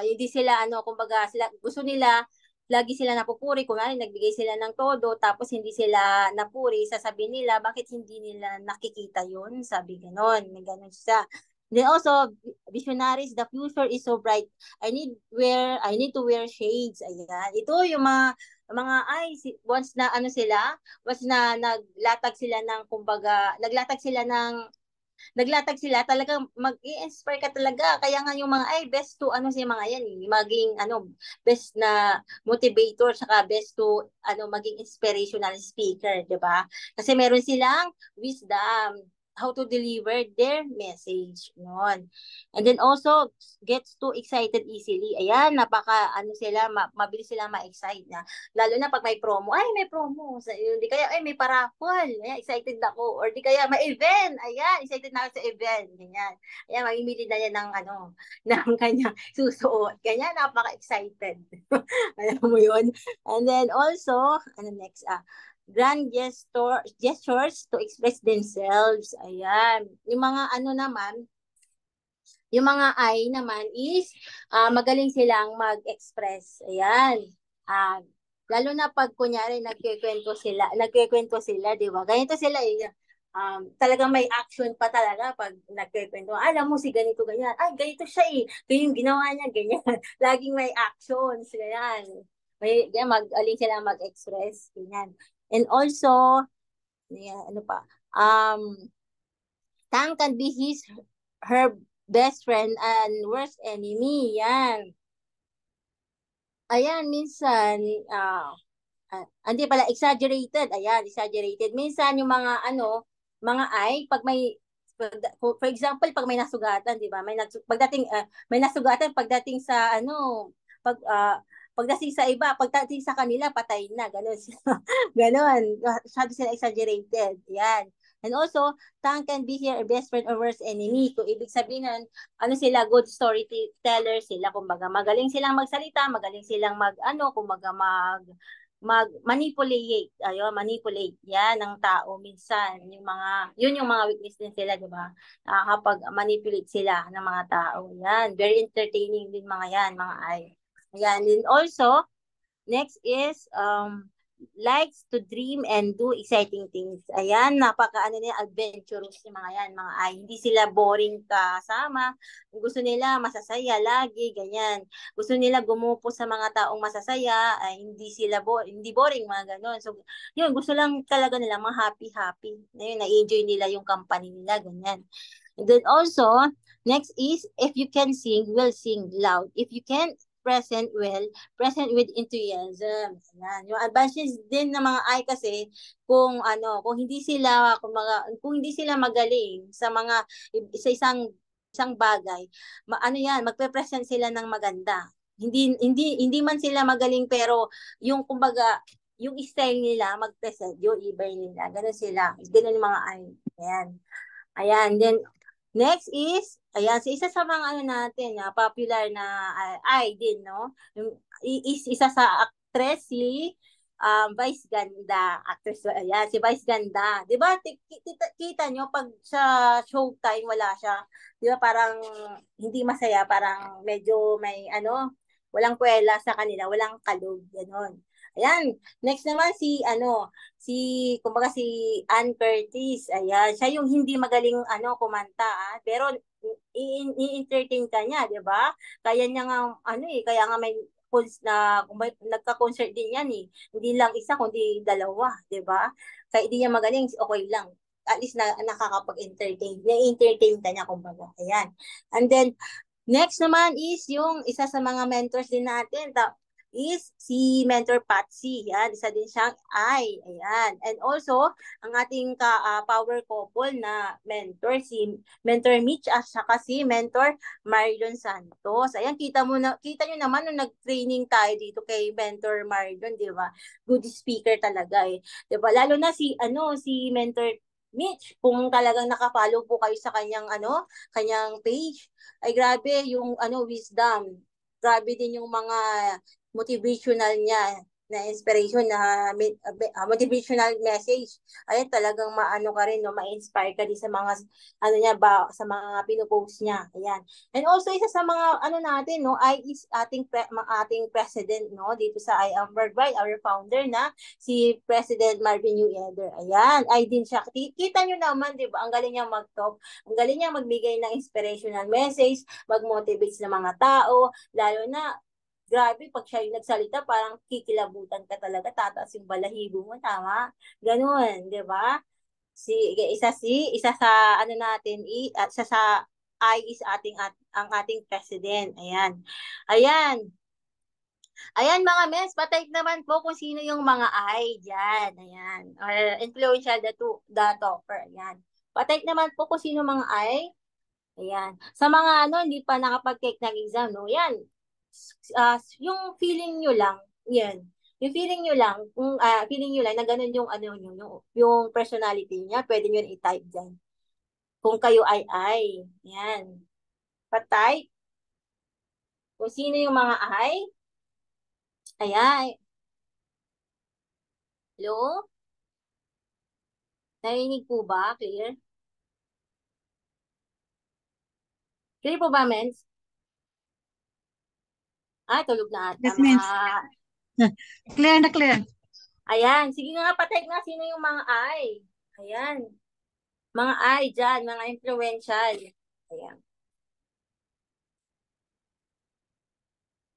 hindi sila kumbaga sila gusto nila lagi sila napupuri, kung nagbigay sila ng todo, tapos hindi sila napuri, sasabihin nila, bakit hindi nila nakikita yun? Sabi ganon, may ganon siya. Then also, visionaries, the future is so bright. I need to wear shades. Ayan. Ito yung mga once na once na naglatag sila talagang mag-i-inspire ka talaga. Kaya nga yung mga best to si mga yan maging best na motivator saka best to maging inspirational speaker, 'di ba? Kasi meron silang wisdom how to deliver their message noon. And then also gets too excited easily. Ayan, sila mabilis silang ma-excite na. Lalo na pag may promo. May promo. Di kaya may paraffol. Ayan, excited ako. Or di kaya may event. Ayan, excited na ako sa event. Ganyan. Ayan, mamimili na yan ng ng kanya susuot. Ganyan, napaka-excited. Alam mo yun? And then also, next? Grand gestures to express themselves. Ayan. Yung mga naman, yung mga naman is magaling silang mag-express. Ayan. Lalo na pag kunyari nagkikwento sila, di ba? Ganito sila talagang may action pa talaga pag nagkikwento. Alam mo si ganito, ganyan. Ganito siya eh. Ito yung ginawa niya, ganyan. Laging may actions, ganyan. Magaling silang mag-express, ganyan. And also, Tang can be her best friend and worst enemy. Yan. Ayan, minsan, hindi pala, exaggerated. Ayan, exaggerated. Minsan, yung mga pag may, for example, pag may nasugatan, di ba? May nasugatan pagdating sa, pagdating sa iba, pagdating sa kanila, patay na. Ganon. Ganon. Sabi sila exaggerated. Yan. And also, Tang can be here a best friend or worst enemy. Kung ibig sabihin nun, sila, good storyteller sila. Kumbaga, magaling silang magsalita, magaling silang kumbaga manipulate. Manipulate yan ng tao minsan. Yun yung mga weakness din sila, di ba? Kapag manipulate sila ng mga tao. Yan. Very entertaining din mga yan, mga Ayan. And also, next is, likes to dream and do exciting things. Ayan, adventurous yung mga yan, mga hindi sila boring kasama. Gusto nila masasaya lagi, ganyan. Gusto nila gumupo sa mga taong masasaya, hindi boring, mga ganon. So, yun, gusto lang talaga nila mga happy. Ayun, na-enjoy nila yung company nila, ganyan. And then also, next is, if you can sing, we'll sing loud. If you can present with enthusiasm. Yan. Yung advantage din ng mga kasi kung hindi sila magaling sa isang bagay, magpe-present sila ng maganda. Hindi man sila magaling pero yung kumbaga yung style nila mag-present, yung iba nila. Ganun sila. Ganun yung mga Ayan. Then next is, isa sa mga natin, popular na din, no? Isa sa actress si Vice Ganda. Actress, si Vice Ganda. Di ba, kita nyo, pag sa showtime, wala siya. Di ba, parang hindi masaya, parang medyo may, walang kwela sa kanila, walang kalog, gano'n. Ayan, next naman kumbaga si Ann Curtis. Ayan, siya yung hindi magaling kumanta, pero i-entertain ka niya, 'di ba? Kaya niya nga kaya nga may nagka-concert din yan eh. Hindi lang isa kundi dalawa, 'di ba? Kaya hindi niya magaling, okay lang. At least nakakapag-entertain. Na-entertain ka niya kumbaga. Ayan. And then next naman is yung isa sa mga mentors din natin, is si Mentor Patsy. Yan, isa din siyang I. Ayan. And also, ang ating power couple na mentor, si Mentor Mitch at saka si Mentor Marilyn Santos. Ayan, kita nyo naman nung nag-training tayo dito kay Mentor Marilyn, di ba? Good speaker talaga eh. Di ba? Lalo na si Mentor Mitch, kung talagang nakapollow po kayo sa kanyang page, ay grabe yung wisdom. Grabe din yung mga motivational niya na inspiration na motivational message. Ayun, talagang maano ka rin, no, ma-inspire ka din sa mga sa mga pinopost niya. Ayan. And also isa sa mga natin, no, is ating president, no, dito sa I Am Worldwide, our founder na si President Marvin U. Eder. Ayan, ay din siya. Kita nyo naman, di ba? Ang galing niya mag-talk, ang galing niya magbigay ng inspirational message, mag-motivate sa mga tao, lalo na grabe, pag siya yung nagsalita, parang kikilabutan ka talaga, tataas yung balahibo mo, tama? Ganun, di ba? Isa sa natin, isa sa I is ang ating president. Ayan. Ayan. Ayan mga mes, patay naman po kung sino yung mga I dyan. Ayan. Or influential the topper. Ayan. Patay naman po kung sino mga I. Ayan. Sa mga hindi pa nakapag-take ng exam, no? Yan. Yung feeling nyo lang, yan. Yung feeling nyo lang, kung feeling nyo lang na ganun yung yung personality niya, pwede nyo i-type dyan. Kung kayo ay. Yan. Patay. Kung sino yung mga ay. Ayan. Hello? Narinig po ba? Clear? Clear po ba, Mens? Tulog na ata. Yes, Mens. Clear na clear. Ayan. Sige nga, patay nga sino yung mga ay. Ayan. Mga ay dyan, mga influential. Ayan.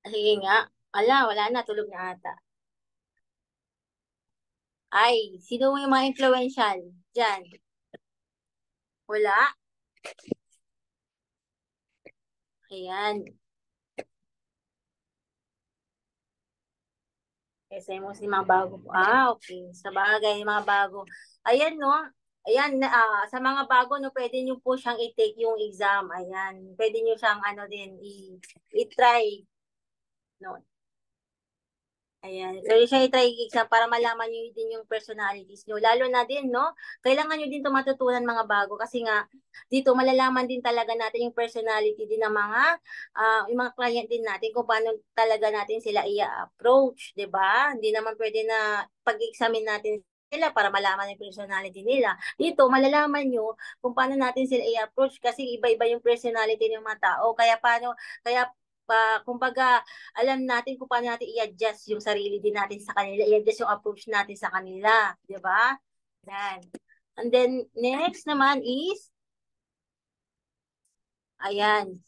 Sige nga. Wala na, tulog na ata. Ay, sino yung mga influential dyan? Wala. Ayan. Kasi mo si mga bago po. Okay. Sa bagay, mga bago. Ayan, no? Ayan, sa mga bago, no, pwede nyo po siyang i-take yung exam. Ayan. Pwede nyo siyang, i-try. No? Ayan. Pwede siya i-try exam para malaman nyo din yung personalities nyo. Lalo na din, no? Kailangan nyo din ito matutunan mga bago kasi nga, dito malalaman din talaga natin yung personality din ng yung mga client din natin kung paano talaga natin sila i-approach, di ba? Hindi naman pwede na pag-examine natin sila para malaman yung personality nila. Dito, malalaman nyo kung paano natin sila i-approach kasi iba-iba yung personality ng mga tao. Kaya kumbaga, alam natin kung paano natin i-adjust yung sarili din natin sa kanila, i-adjust yung approach natin sa kanila, di ba? Yan. And then, next naman is, ayan.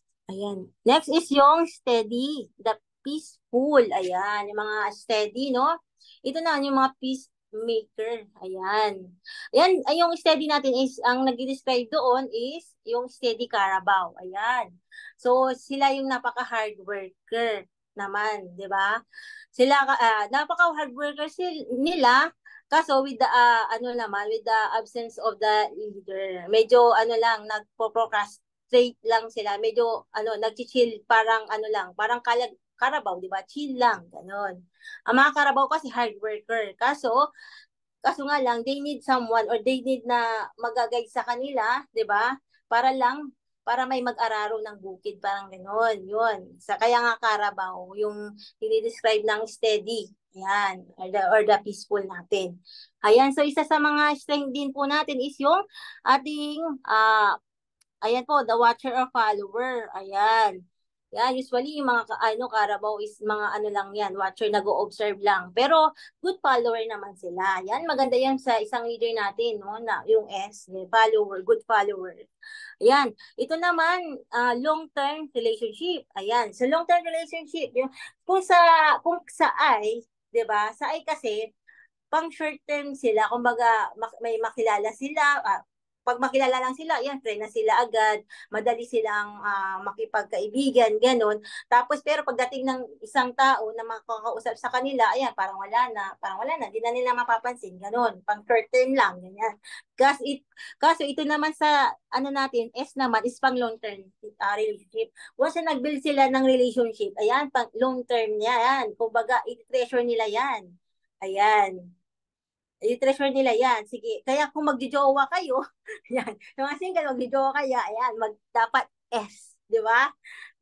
Next is yung steady, the peaceful. Ayan, yung mga steady, no? Ito na, yung mga peacemaker. Ayan. Ayan, yung steady natin is, ang nag-describe doon is, yung steady Carabao. Ayan. So, sila yung napaka-hard worker naman, di ba? Sila, napaka-hard worker nila, kaso with the, with the absence of the leader, medyo, nagpo-procrastinate lang sila, medyo, nag-chill, parang, parang Carabao, di ba? Chill lang, ganon. Ang mga Carabao kasi hard worker, kaso nga lang, they need someone or they need na mag-guide sa kanila, di ba? Para may mag-araro ng bukid, parang gano'n, yun. Kaya nga Carabao, yung dinidescribe ng steady, yan, or the peaceful natin. Ayan, so isa sa mga strength din po natin is yung ating, ayan po, the watcher or follower, ayan. Yan, usually yung mga Carabao is mga lang yan, watcher, nag-o-observe lang. Pero good follower naman sila. Yan, maganda yan sa isang leader natin, no, na yung S, follower, good follower. Ayan, ito naman long-term relationship. Ayan, sa long-term relationship, kung sa I, 'di ba? Sa I kasi pang short term sila, kumbaga may makilala sila, pag makilala lang sila, yan, friend na sila agad, madali silang makipagkaibigan, ganun. Tapos, pero pagdating ng isang tao na makakausap sa kanila, ayan, parang wala na, di na nila mapapansin, ganun, pang short term lang, ganyan. Kaso ito naman sa, ano natin, S naman, is pang long term relationship. Once na nag-build sila ng relationship, ayan, pang long term niya, yan. Kumbaga, i-treasure nila yan. Ayan. I-treasure nila yan. Sige. Kaya kung magjojowa kayo, yan. Yung mga single, magjojowa kaya, ayan, dapat S. Di ba?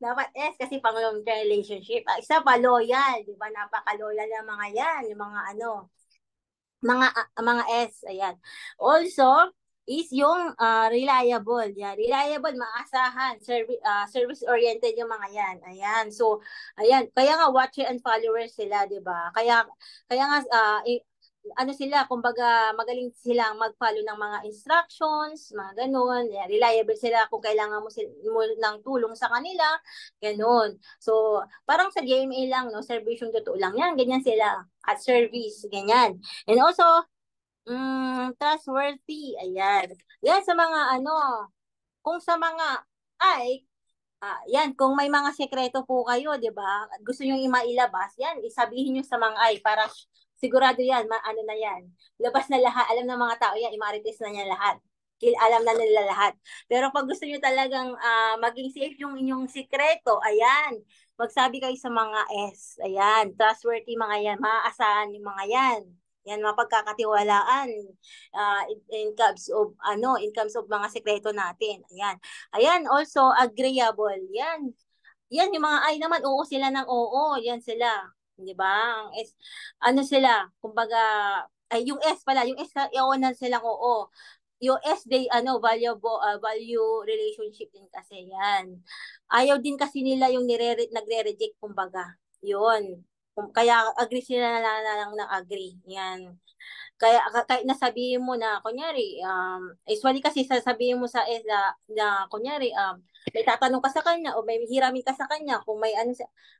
Dapat S kasi pang long term relationship. Isa pa, loyal. Di ba? Napaka-loyal ng mga yan. Yung mga ano, mga S. Ayan. Also, is yung reliable. Yan. Reliable, maasahan, service-oriented yung mga yan. Ayan. So, ayan. Kaya nga, watcher and followers sila, di ba? Kaya nga, ano sila, kumbaga, magaling silang mag-follow ng mga instructions, mga ganun. Yeah, reliable sila kung kailangan mo ng tulong sa kanila, ganun. So, parang sa GMA lang, no, service yung totoo lang yan, ganyan sila, at service, ganyan. And also, trustworthy, ayan. Yan sa mga kung sa mga yan, kung may mga sekreto po kayo, 'di ba? Gusto niyo mailabas, yan, isabihin niyo sa mga para sigurado yan, ano na yan. Labas na lahat, alam ng mga tao yan, imarites na niya lahat. Alam na nila lahat. Pero pag gusto niyo talagang maging safe yung inyong sikreto, ayan, magsabi kayo sa mga S. Ayan, trustworthy mga yan, maaasahan yung mga yan. Yan, mapagkakatiwalaan in terms of mga sekreto natin. Ayan. Ayan, also agreeable. Yan. Yan, yung mga ay naman, oo sila ng oo. Yan sila. Di ba? Ang S, ano sila? Kumbaga, yung S pala, yung S, iwanan silang oo. Yung S, value relationship din kasi yan. Ayaw din kasi nila yung nagre-reject, kumbaga. Yun. Kaya agree sila na lang na agree. Yan. Kaya kahit nasabihin mo na, kunyari, usually kasi sasabihin mo sa na kunyari, may tatanong ka sa kanya o may hiramin ka sa kanya kung may ano,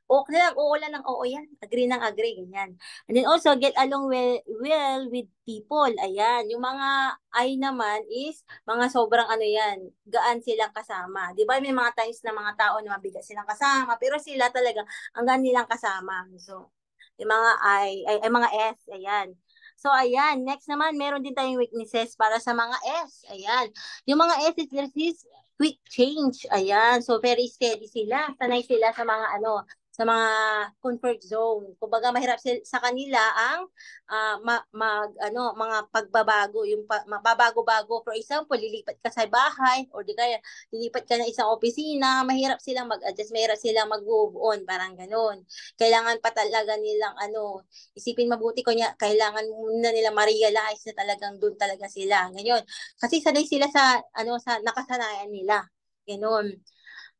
okay lang, oo lang ng oo yan, agree ng agree, ganyan. And then also, get along well with people, ayan. Yung mga I naman is, mga sobrang ano yan, gaan silang kasama. Di ba may mga times na mga tao na mabigat silang kasama, pero sila talaga, ang gaan nilang kasama. So, yung mga mga S, ayan. So, ayan. Next naman, meron din tayong weaknesses para sa mga S. Ayan. Yung mga S is quick change. Ayan. So, very steady sila. Sanay sila sa mga sa mga comfort zone. Kumbaga, mahirap sa kanila ang mga pagbabago, yung mababago-bago. For example, lilipat ka sa bahay or di kaya lilipat ka ng isang opisina, mahirap silang mag-adjust, mahirap silang mag-move on, parang ganun. Kailangan pa talaga nilang isipin mabuti ko niya, kailangan muna nila ma-realize na talagang doon talaga sila. Ganyan. Kasi sanay sila sa nakasanayan nila. Ganun.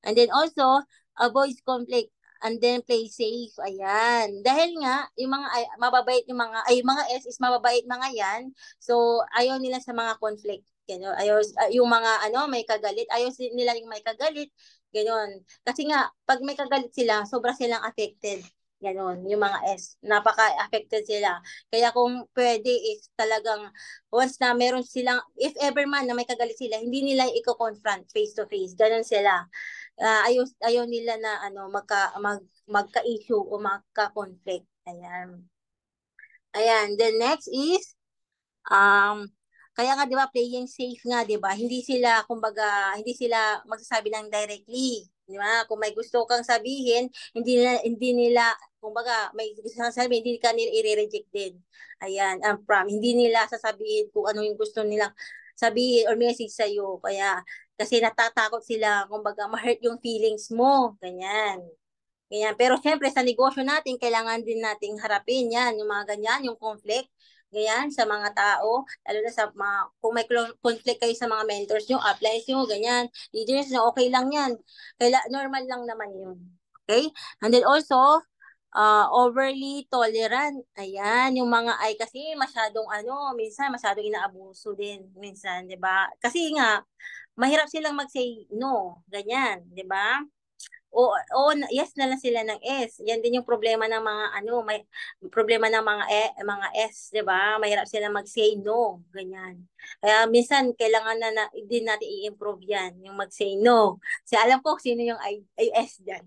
And then also, avoid conflict and then play safe. Ayan. Dahil nga, yung mga mababait yung mga S is mababait mga yan. So, ayaw nila sa mga conflict. Ganun. Ayaw, yung mga may kagalit, ayaw nila yung may kagalit. Ganun. Kasi nga, pag may kagalit sila, sobra silang affected. Ganon, yung mga S, napaka-affected sila. Kaya kung pwede is talagang once na meron silang, if ever man na may kagalit sila, hindi nila i-confront face to face. Ganon sila. Ayaw nila na magka-issue o magka-conflict. Ayan. Ayan. Then next is kaya nga 'di ba playing safe nga 'di ba? Hindi sila magsasabi ng directly, 'di ba? Kung may gusto kang sabihin, hindi nila kumbaga may gusto kang sabihin, hindi ka nila i-reject din. Ayan, hindi nila sasabihin kung ano yung gusto nilang sabihin or message sa iyo. Kaya kasi natatakot sila kumbaga ma-hurt yung feelings mo, ganyan. Ganyan. Pero syempre sa negosyo natin, kailangan din nating harapin yan, yung mga ganyan, yung conflict. Ganyan, sa mga tao, lalo na sa kung may conflict kayo sa mga mentors nyo, uplines nyo, ganyan, leaders nyo, okay lang yan. Normal lang naman yun. Okay? And then also, overly tolerant. Ayan, yung mga ay kasi masyadong minsan masyadong inaabuso din minsan, 'di ba? Kasi nga mahirap silang mag-say no, ganyan, 'di ba? yes na lang sila ng S. Yan din yung problema ng mga may problema ng mga S, 'di ba? Mahirap sila mag-say no, ganyan. Kaya minsan kailangan na din natin i-improve yan, yung mag-say no. Kasi alam ko sino yung S diyan.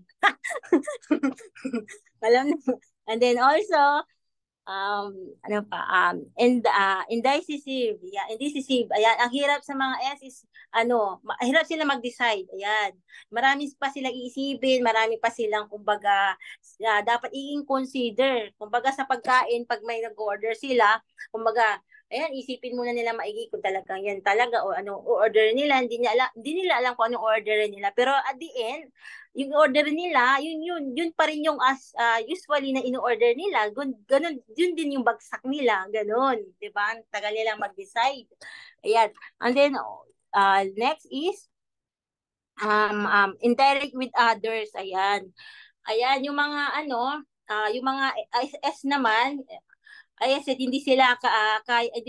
Alam na. And then also, indecisive. Yeah, indecisive. Ayan, ang hirap sa mga S is, hirap sila mag-decide. Ayan. Marami pa silang iisipin, marami pa silang, kumbaga, dapat i-consider. Kumbaga, sa pagkain, pag may nag-order sila, kumbaga, ayan, isipin muna nila maigi kung talagang yan talaga o order nila. Hindi nila alam kung anong order nila. Pero at the end, yung order nila, yun pa rin yung usually na in-order nila, ganun, yun din yung bagsak nila, ganun, di ba? Tagal nilang mag-decide. Ayan. And then, next is, interact with others, ayan. Ayan, yung mga, yung mga S naman, hindi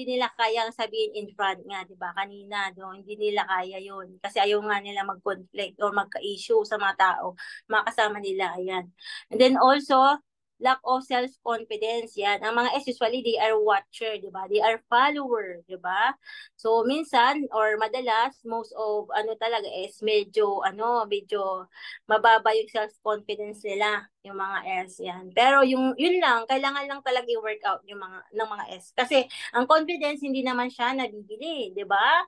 nila kayang sabihin in front nga, 'di ba? Kanina, hindi nila kaya 'yun kasi ayaw nga nila mag-conflict or magka-issue sa mga tao, mga kasama nila, ayan. And then also, lack of self-confidence, yan. Ang mga S usually, they are watcher, 'di ba? They are follower, 'di ba? So minsan or madalas, most of talaga is medyo mababa yung self-confidence nila, yung mga S, yan. Pero yun lang, kailangan lang talaga i-work out yung ng mga S. Kasi ang confidence, hindi naman siya nabibili, di ba?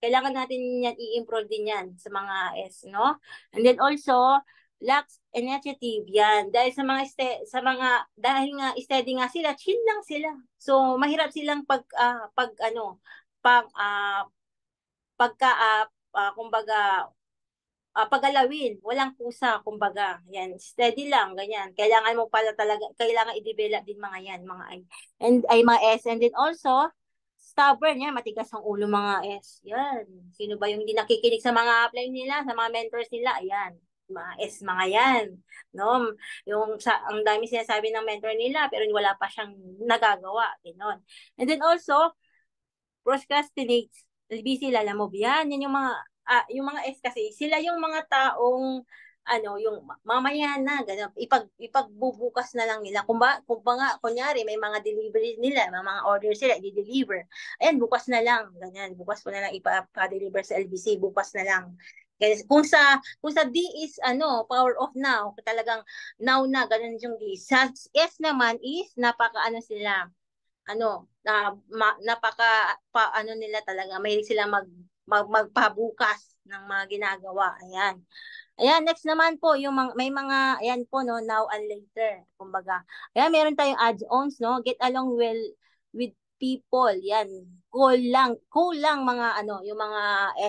Kailangan natin yan, i-improve din yan sa mga S, no? And then also, lacks initiative, yan. Dahil dahil nga steady nga sila, chill lang sila. So, mahirap silang kumbaga, pagalawin, walang pusa, kumbaga, yan, steady lang, ganyan. Kailangan mo pala talaga, kailangan i-develop din mga yan, mga S, and then also, stubborn, yan, matigas ang ulo mga S, yan. Sino ba yung hindi nakikinig sa mga upline nila, sa mga mentors nila, ayan, mga S, mga yan, no? Ang dami sinasabi ng mentor nila, pero wala pa siyang nagagawa, gano'n. And then also, procrastinates, busy lalamove, yan yung mga S kasi, sila yung mga taong, yung mamaya na, ganun, ipagbubukas na lang nila. Kung kunyari, may mga delivery nila, may mga orders sila, i-deliver. Ayan, bukas na lang, ganyan, bukas ko na lang ipa-deliver sa LBC, bukas na lang. Kung sa D is power off now, talagang now na, ganun yung D. Sa S naman is, sila, nila talaga, may sila magpabukas ng mga ginagawa. Ayan. Ayan, next naman po, may mga, ayan po, no, now and later. Kumbaga, ayan, meron tayong add-ons, no, get along well with people. Yan, cool lang mga, yung mga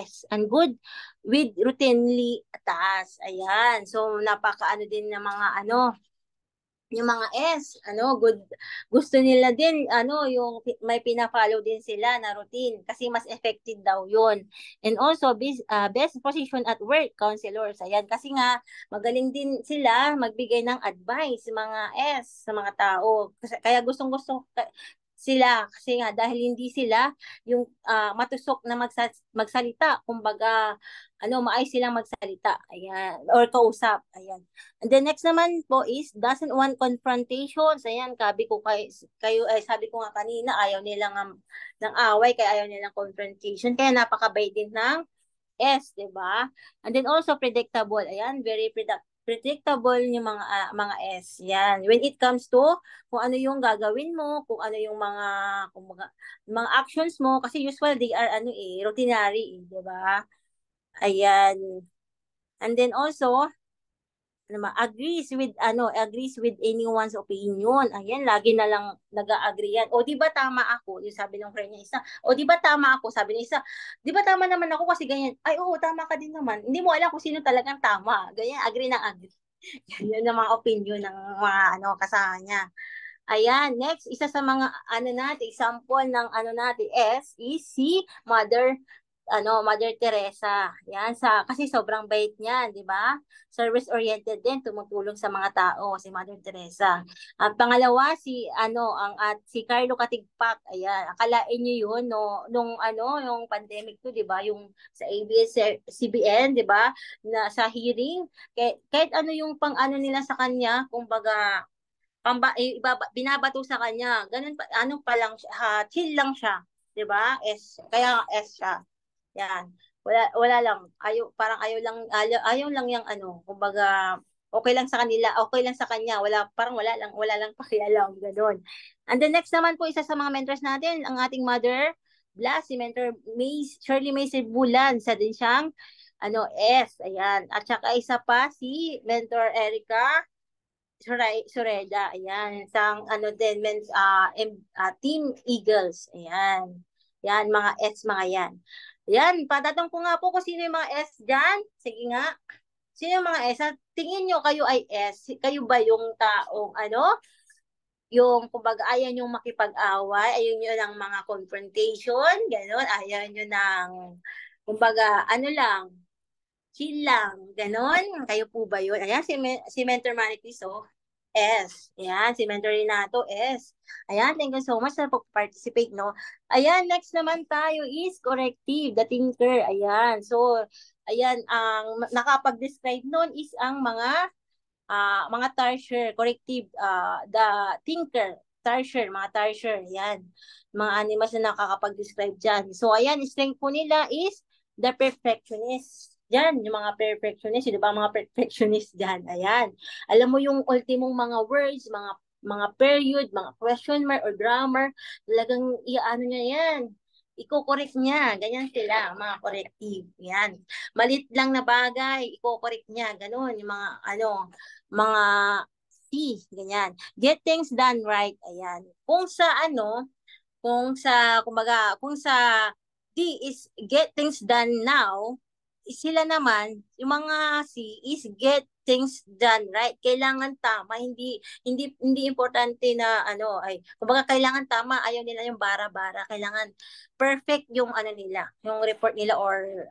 S, and good with routinely tasks. Ayan, so, din ng mga, yung mga S, good, gusto nila din, yung may pina-follow din sila na routine kasi mas effective daw yun. And also, best position at work, counselors. Ayan, kasi nga, magaling din sila magbigay ng advice, mga S, sa mga tao. Kaya gustong-gusto sila kasi nga dahil hindi sila yung matusok na magsalita, kumbaga maayos silang magsalita, ayan, or kausap, ayan. And then next naman po is doesn't want confrontations, ayan, sabi ko sabi ko nga kanina, ayaw nilang ng away, kaya ayaw nilang confrontation, kaya napakabay din ng S, 'di ba? And then also predictable, ayan, very predictable yung mga S. Yan. When it comes to kung ano yung gagawin mo, kung ano yung mga actions mo, kasi usually they are routinary, 'di ba? Ayan. And then also agrees with anyone's opinion. Ayan, lagi na lang nag-agree yan. O di ba tama ako? Yung sabi ng friend niya isa. O di ba tama ako? Sabi niya isa. Di ba tama naman ako kasi ganyan? Ay, oo, tama ka din naman. Hindi mo alam kung sino talagang tama. Ganyan, agree na agree. Yan ang mga opinion ng mga kasama niya. Ayan, next, isa sa mga example ng natin is si Mother Mother Teresa. Yan, kasi sobrang bait niyan, di ba? Service-oriented din, tumutulong sa mga tao, si Mother Teresa. At pangalawa, si Carlo Katigpak. Ayan, akalain niyo yun, no, yung pandemic to, di ba? Yung sa ABS-CBN, di ba? Na sa hearing, kahit ano yung pang-ano nila sa kanya, kumbaga, binabato sa kanya. Ganun pa, pa lang, chill lang siya. 'Di ba? Kaya S siya. Yan. Wala lang. Ayaw lang yung kumbaga okay lang sa kanila, okay lang sa kanya. Wala lang pakialam, ganoon. And the next naman po, isa sa mga mentors natin, ang ating mother, si Mentor Shirley May Bulan, sa din siyang S, ayan. At saka isa pa si Mentor Erica Sureda, ayan. Isang Team Eagles, ayan. Yan, mga S, mga yan. Yan, patatong ko nga po kung sino yung mga S dyan. Sige nga. Sino yung mga S? Tingin nyo kayo ay S. Kayo ba yung taong, yung, kumbaga, ayaw nyo makipag-away, ayaw nyo ng mga confrontation, gano'n, ayaw nyo ng, kumbaga, chill lang, gano'n. Kayo po ba yun? Ayan, si Mentor Manicris, S. Ayan, si Mentor Renato, S. Ayan, thank you so much sa pag-participate, no? Ayan, next naman tayo is corrective, the thinker. Ayan, so, ayan, ang nakapag-describe nun is ang mga tarsier, corrective, the thinker, mga tarsier, ayan. Mga animals na nakakapag-describe dyan. So, ayan, strength po nila is the perfectionist. Diyan, yung mga perfectionist, di ba mga perfectionist dyan, ayan. Alam mo yung ultimong mga words, mga period, mga question mark or grammar, talagang niya yan. Iko-correct niya, ganyan sila, mga corrective, yan. Malit lang na bagay, iko-correct niya, ganun, yung mga ganyan. Get things done right, ayan. Kung sa D is get things done now, sila naman, yung mga C is get things done right. Kailangan tama, hindi importante na kumbaga kailangan tama, ayaw nila yung bara-bara. Kailangan perfect yung nila, yung report nila or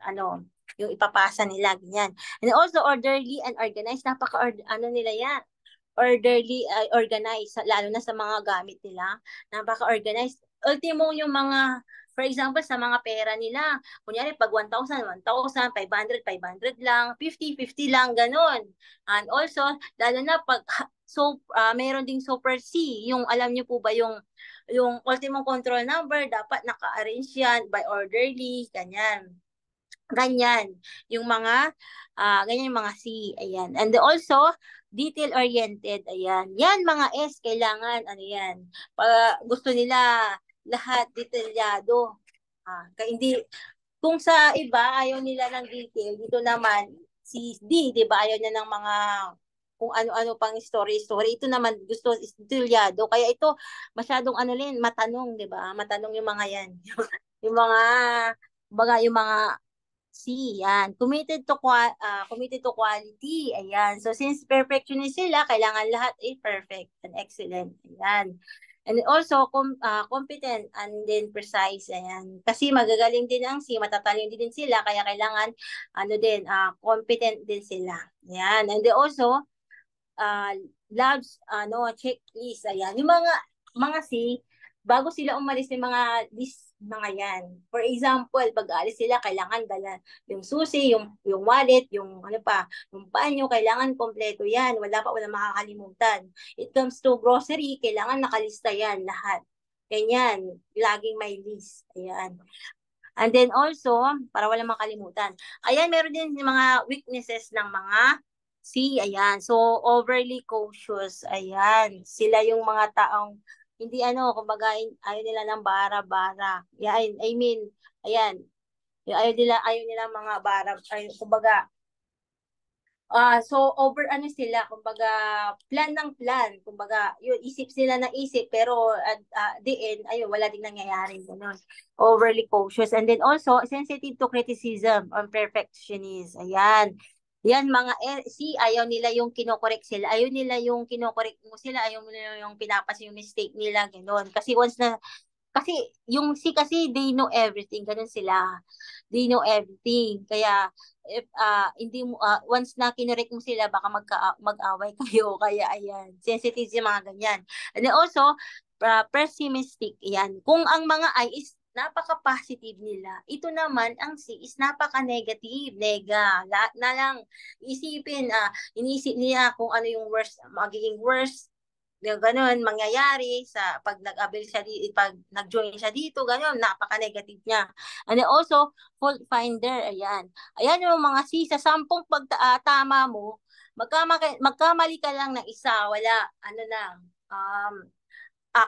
yung ipapasa nila, ganyan. And also orderly and organized, nila yan. Orderly, organized, lalo na sa mga gamit nila, napaka-organized. Ultimo yung mga, for example, sa mga pera nila, kunyari pag 1,000, 1,000, 500, 500 lang, 50, 50 lang, ganun. And also, lalo na pag, mayroon ding super C, yung alam niyo po ba yung ultimate control number, dapat naka-arrange yan by orderly, ganyan. Ganyan, yung mga, ganyan yung mga C, ayan. And also, detail-oriented, ayan. Yan, mga S, kailangan, yan. Pag gusto nila, lahat detalyado. Hindi, kung sa iba, ayaw nila ng detail, dito naman, si D, di ba, ayaw niya ng mga, kung ano-ano pang story. Ito naman, gusto detalyado. Kaya ito, masyadong matanong, di ba? Matanong yung mga yan. yung mga C, yan. Committed to quality. Ayan. So, since perfectionist sila, kailangan lahat ay perfect and excellent. Ayan. And also, competent and then precise. Ayan. Kasi magagaling din ang C, matatalino din sila, kaya kailangan, competent din sila. Ayan. And then also, labs, checklist. Ayan. Yung mga C, bago sila umalis ng mga yan. For example, pag alis sila, kailangan dala yung susi, yung wallet, yung yung panyo, kailangan kompleto yan. Walang makakalimutan. It comes to grocery, kailangan nakalista yan lahat. Ganyan, laging may list. Ayan. And then also, para walang makalimutan. Ayan, meron din yung mga weaknesses ng mga C, ayan. So, overly cautious. Ayan. Sila yung mga taong hindi kumbaga ayaw nila ng bara-bara. Yeah, I mean, ayan. Ayaw nila mga bara, kumbaga so over sila, kumbaga plan ng plan, kumbaga yun, isip sila ng isip, pero at the end, ayun, wala ding nangyayari, ganun. Overly cautious. And then also sensitive to criticism on perfectionist. Ayan. Yan, mga C, ayaw nila yung kinokorek sila. Ayaw nila yung kinokorek mo sila. Ayaw nila yung pinapas yung mistake nila. Ganoon. Kasi kasi yung C kasi they know everything, ganun sila. They know everything. Kaya if hindi mo once na kinorek mo sila baka mag-away kayo, kaya ayan, sensitive yung mga ganyan. And then also pessimistic, yan. Kung ang mga I is napaka-positive nila, ito naman ang C is napaka-negative, na lang isipin, iniisip niya kung ano yung worst, magiging worst, yung ganun, mangyayari sa pag nag-avail siya pag nag-join siya dito, ganun, napaka-negative niya. And then also, fault finder, ayan. Ayan yung mga C, sa 10 pagtama mo, magkamali ka lang ng isa, wala, ano lang,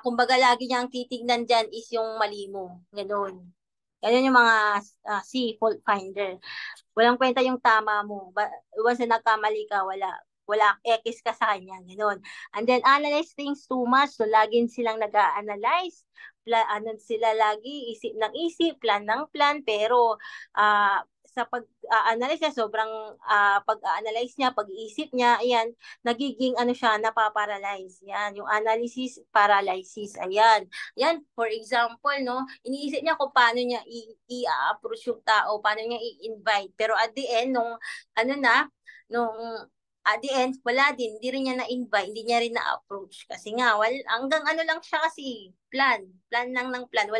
kumbaga lagi niyang titignan dyan is yung mali mo. Ganun. Ganun yung mga C, fault finder. Walang kwenta yung tama mo. Once na nagkamali ka, wala X ka sa kanya. Ganun. And then, analyze things too much. So, laging silang nag-a-analyze. Ano sila lagi, isip ng isip, plan ng plan. Pero, sa pag-analyze niya, sobrang pag-analyze niya, pag-iisip niya, ayan, nagiging ano siya, napaparalyze. Yan, yung analysis, paralysis. Ayan. Yan, for example, no, iniisip niya kung paano niya i-approach yung tao, paano niya i-invite. Pero at the end, at the end, wala din, hindi rin niya na-invite, hindi niya rin na-approach. Kasi nga, hanggang ano lang siya kasi, plan lang ng plan.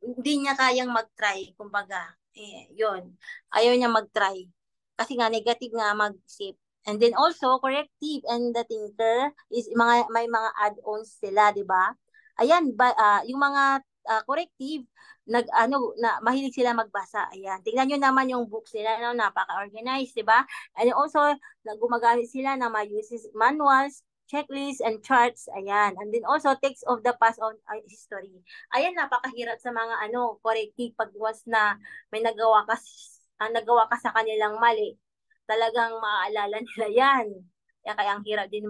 Hindi niya kayang mag-try, kumbaga. Yun, ayaw niya mag-try. Kasi nga, negative nga mag-isip. And then also, corrective and the thinker is may mga add-ons sila, di ba? Ayan, yung mga corrective, mahilig sila magbasa. Ayan. Tingnan nyo naman yung books nila, no? Napaka-organized, di ba? And also, gumagamit sila ng mga manuals, checklists, and charts. Ayan. And then also, text of the past on history. Ayan, napakahirap sa mga corrective pag once na may nagawa ka sa kanilang mali. Talagang maaalala nila yan. Kaya ang hirap din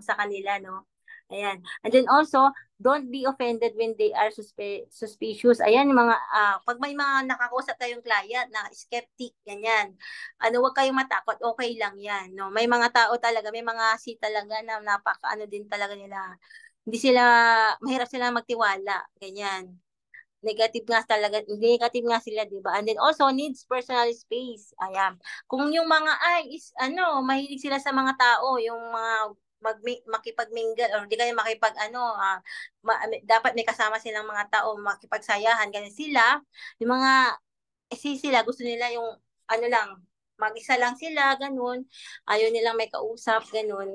sa kanila, no? Ayan. And then also, don't be offended when they are suspicious. Ayan, yung mga, pag may mga nakakusap tayong client na skeptic, ganyan. Huwag kayong matakot, okay lang yan. No? May mga tao talaga, may mga talaga na din talaga nila. Mahirap sila magtiwala, ganyan. Negative nga sila, di ba? And then also needs personal space. Ayan. Kung yung mga mahilig sila sa mga tao, yung mga makipag-mingle or di kaya dapat may kasama silang mga tao, makipagsayahan, ganyan sila. Yung mga sila gusto nila yung mag-isa lang sila, ganun. Ayaw nilang may kausap, ganun.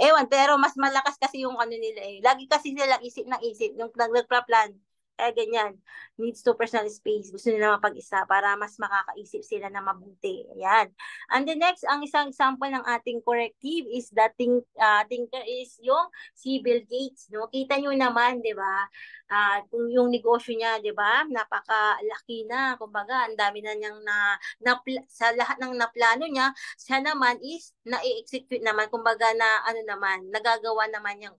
Ewan, pero mas malakas kasi yung nila eh. Lagi kasi sila isip ng isip, yung nagpa-plan. Ganyan, needs to personal space. Gusto nila mapag-isa para mas makakaisip sila na mabuti. Ayan. And the next, ang isang example ng ating corrective is thinker is yung si Bill Gates. No? Kita nyo naman, di ba? Kung yung negosyo niya, di ba? Napakalaki na. Kumbaga, ang dami na niyang sa lahat ng naplano niya, siya naman is na-execute naman. Kumbaga nagagawa naman yung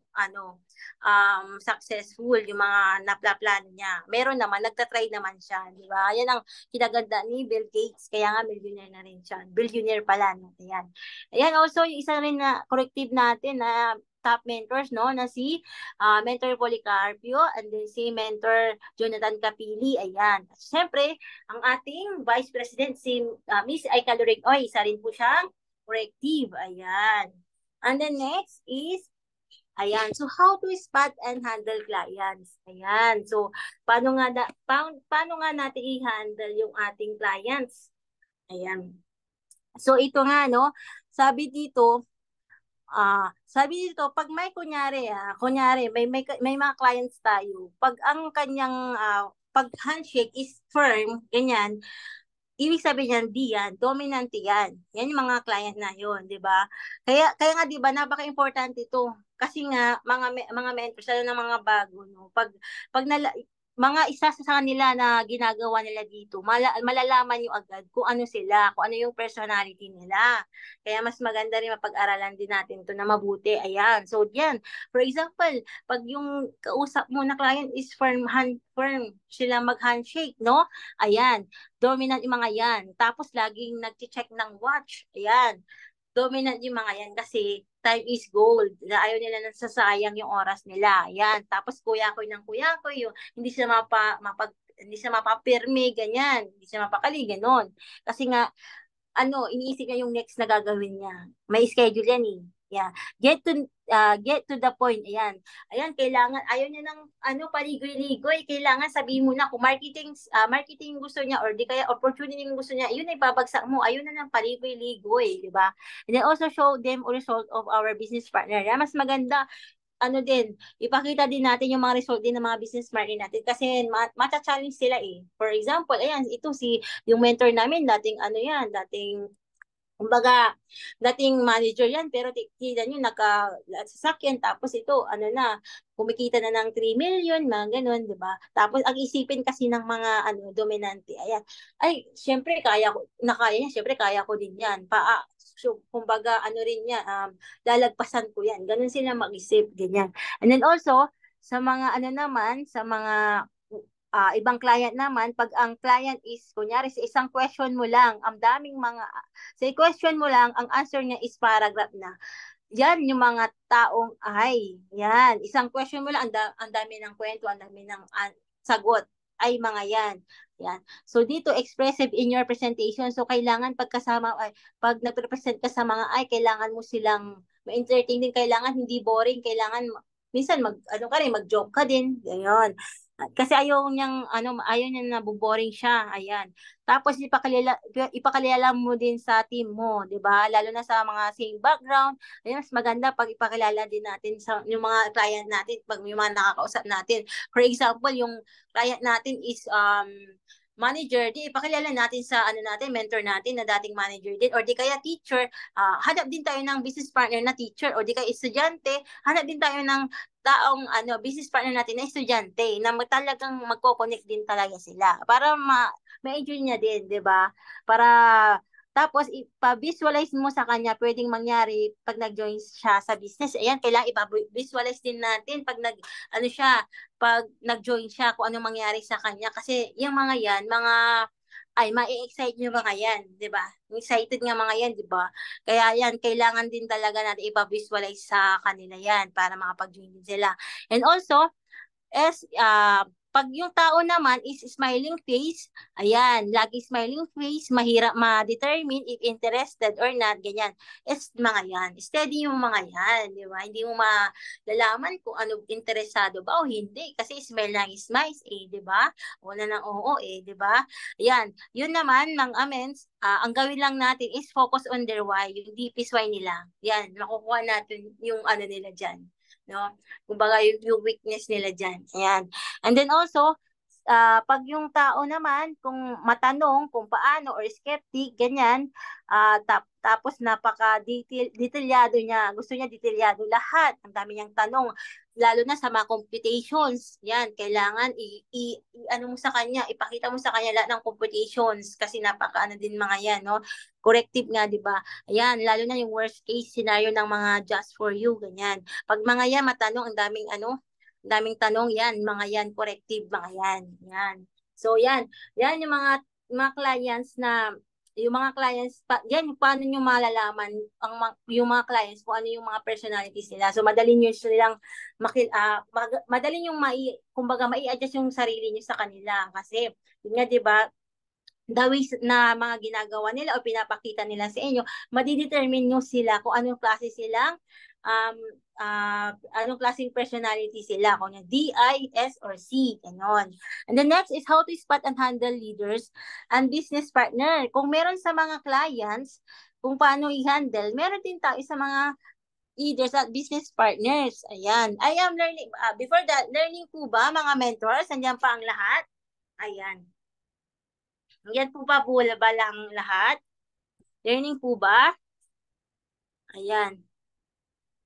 successful yung mga naplano niya. Meron naman, nagtatry naman siya, di ba? Yan ang kinaganda ni Bill Gates, kaya nga millionaire na rin siya. Billionaire pala, no? Ayan. Ayan, also, yung isa rin na corrective natin na top mentors, no? Na si Mentor Policarpio and then si Mentor Jonathan Capili. Ayan. Siyempre, ang ating Vice President, si Miss Aika Lorig, isa rin po siyang corrective. Ayan. And then next is ayan. So, how to spot and handle clients? Ayan. So, paano nga natin i-handle yung ating clients? Ayan. So, ito nga, no? Sabi dito, pag may kunyari, may mga clients tayo, pag ang kanyang, pag handshake is firm, ganyan, ibig sabihin yan, dominant yan. Yan yung mga client na yun, di ba? Kaya nga, di ba, napaka-importante ito. Kasi nga, mga mentors, lalo ng mga bago, no? Pag mga isa sa kanila na ginagawa nila dito, malalaman nyo agad kung ano sila, kung ano yung personality nila. Kaya mas maganda rin mapag-aralan din natin ito na mabuti. Ayan. So, yan. For example, pag yung kausap mo na client is firm sila mag-handshake, no? Ayan. Dominant yung mga yan. Tapos, laging nag-check ng watch. Ayan. dominant yung mga yan kasi time is gold. Ayaw nila nang sasayang yung oras nila. Yan. Tapos kuya-kuy ng kuya-kuy, yung hindi siya mapapirmi, ganyan. Hindi siya mapakali, ganon. Kasi nga, iniisip niya yung next na gagawin niya. May schedule yan eh. Yeah. Get to the point. Ayan. Ayan, kailangan ayaw niya ng paligoy-ligoy. Kailangan sabihin mo na kung marketing gusto niya or di kaya opportunity yung gusto niya, yun ay babagsak mo. Ayun na ng paligoy-ligoy, di ba? And then also show them a result of our business partner. Yan, mas maganda din, ipakita din natin yung mga result din ng mga business partner natin kasi mata-challenge sila eh. For example, ayan, yung mentor namin, dating kumbaga, dating manager yan, pero kita nyo, sasakyan, tapos ito, kumikita na ng 3 million, mga ganun, di ba? Tapos, ang isipin kasi ng mga, dominante, ayan, ay, syempre, nakaya niya, syempre, kaya ko din yan. So, kumbaga, rin niya, lalagpasan ko yan. Ganun sila mag-isip, ganyan. And then also, sa mga, sa mga, ibang client naman, pag ang client is, kunyari, sa isang question mo lang, sa question mo lang, ang answer niya is paragraph na. Yan, yung mga taong, yan, isang question mo lang, ang dami ng kwento, ang dami ng sagot, ay mga yan. Yan. So, dito, expressive in your presentation. So, kailangan pag nag-present ka sa mga kailangan mo silang ma-entertain din, kailangan hindi boring, kailangan, minsan, mag-joke ka din, ganyan. Kasi ayaw niya na boring siya. Ayan. Tapos ipakilala mo din sa team mo, 'di ba? Lalo na sa mga same background. Ayan, mas maganda pag ipakilala din natin sa yung mga client natin, pag yung mga nakakausap natin. For example, yung client natin is manager, di ipakilala natin sa mentor natin na dating manager din or di kaya teacher, hanap din tayo ng business partner na teacher or di kaya estudyante, hanap din tayo ng taong business partner natin na estudyante na talagang magko-connect din talaga sila para ma-enjoy niya din, 'di ba? Tapos ipa-visualize mo sa kanya pwedeng mangyari pag nag-join siya sa business. Ayan, kailangan ipa-visualize din natin pag nag-join siya kung anong mangyari sa kanya kasi yung mga yan, ma-excite yung mga yan, 'di ba? Excited nga mga yan, 'di ba? Kaya yan, kailangan din talaga natin ipa-visualize sa kanila yan para makapag-join din sila. And also, pag yung tao naman is smiling face, ayan, lagi smiling face, mahirap ma-determine if interested or not, ganyan. Mga yan, steady yung mga yan, di ba? Hindi mo malalaman kung ano interesado ba o hindi, kasi smile lang smiles, di ba? Wala nang oo, di ba? Ayan, yun naman, mga amens, ang gawin lang natin is focus on their why, yung deepest why nila. Yan, makukuha natin yung nila dyan. No? Kumbaga yung weakness nila dyan. Ayan. And then also, pag yung tao naman, kung matanong kung paano or skeptic, ganyan, tapos napaka-detalyado niya, gusto niya detalyado lahat, ang dami niyang tanong, lalo na sa mga computations, yan, kailangan mo sa kanya, ipakita mo sa kanya lahat ng computations, kasi din mga yan, no? Corrective nga, di ba? Ayan, lalo na yung worst case scenario ng mga just for you, ganyan. Pag mga yan, matanong, ang daming tanong yan, mga yan, corrective, mga yan. Yan. So, yan yung mga clients yan, paano nyo malalaman yung mga clients, kung ano yung mga personalities nila. So, madali nyo silang, madali nyo kumbaga, mai-adjust yung sarili nyo sa kanila. Kasi, yun nga, di ba, the ways na mga ginagawa nila o pinapakita nila sa inyo, madidetermine nyo sila kung anong klase silang anong klaseng personality sila, kung D, I, S, or C, ganon. And the next is how to spot and handle leaders and business partner. Kung meron sa mga clients, kung paano i-handle, meron din tayo sa mga leaders at business partners. Ayan. I am learning, before that, learning po ba mga mentors? Andiyan pa ang lahat? Ayan. Yan po ba lang lahat? Learning po ba? Ayan.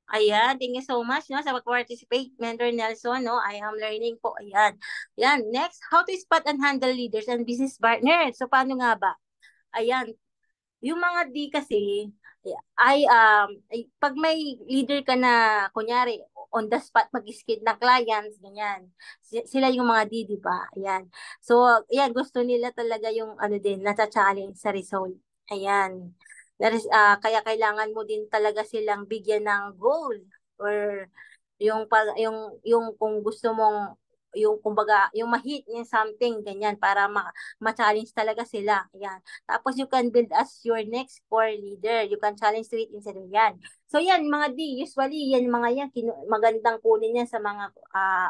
Ayan, thank you so much no, sa pag-participate, Mentor Nelson. No? I am learning po. Ayan. Ayan, next, how to spot and handle leaders and business partners. So, paano nga ba? Ayan, yung mga D kasi, pag may leader ka na, kunyari, on the spot, mag-skid na clients, ganyan. Sila yung mga D, di ba? Ayan. So, ayan, gusto nila talaga yung din, nasa challenge sa result. Ayan. Kaya kailangan mo din talaga silang bigyan ng goal or yung kung gusto mong yung kumbaga yung ma-hit yung something ganyan para ma-challenge talaga sila. Ayan. Tapos you can build as your next core leader. You can challenge to it instead of yan. So yan mga D, usually yan mga yan magandang kunin yan sa mga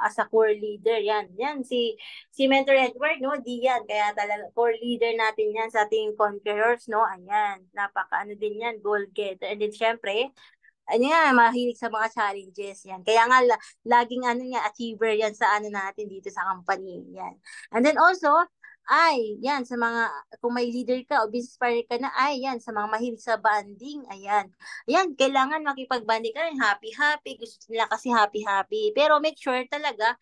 as a core leader yan. Yan si Mentor Edward no, D yan. Kaya talaga core leader natin yan sa ating conquerors no. Ayan. Napaka ano din yan, goal getter. And then syempre ano yan, mahilig sa mga challenges yan. Kaya nga, laging ano niya, achiever yan sa ano natin dito sa company. Yan. And then also, yan, sa mga, kung may leader ka o business partner ka na, yan, sa mga mahilig sa banding, ayan. Ayan, kailangan makipag-banding ka rin, happy-happy, gusto nila kasi happy-happy. Pero make sure talaga,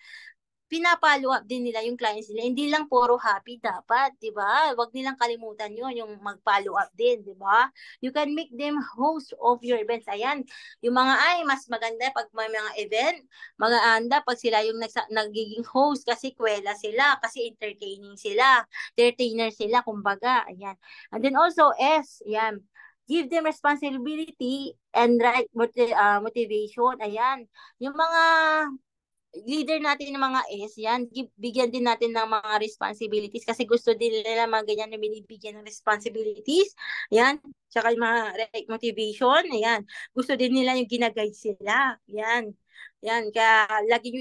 pinapollow up din nila yung clients nila. Hindi lang puro happy dapat, di ba? Huwag nilang kalimutan yun, yung mag-follow up din, di ba? You can make them host of your events. Ayan, yung mga mas maganda pag may mga event, maganda pag sila yung nagiging host kasi kwela sila, kasi entertaining sila, entertainer sila, kumbaga. Ayan. And then also, ayan, give them responsibility and right motivation. Ayan. Yung mga leader natin ng mga yan, bigyan din natin ng mga responsibilities kasi gusto din nila mga ganyan na binibigyan ng responsibilities. Yan, tsaka yung mga right motivation, ayan. Gusto din nila yung ginaguide sila. Yan. Yan, kaya lagi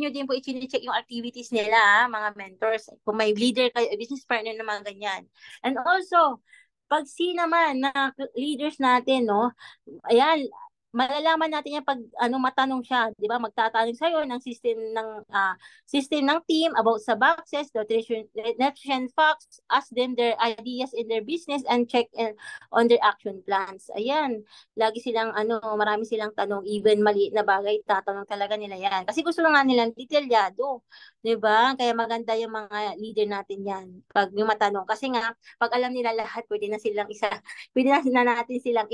nyo din po i-check yung activities nila, mga mentors. Kung may leader kayo, business partner na mga ganyan. And also, pag naman na leaders natin, no, ayan, malalaman natin yan pag matanong siya, 'di ba? Magtatanong sa iyo ng system ng team about sa boxes, the nutrition facts, ask them their ideas in their business and check on their action plans. Ayan, lagi silang marami silang tanong, even maliit na bagay tatanong talaga nila yan. Kasi gusto nga nilang detalyado, 'di ba? Kaya maganda yung mga leader natin yan pag yung matanong kasi nga pag alam nila lahat, pwede na natin silang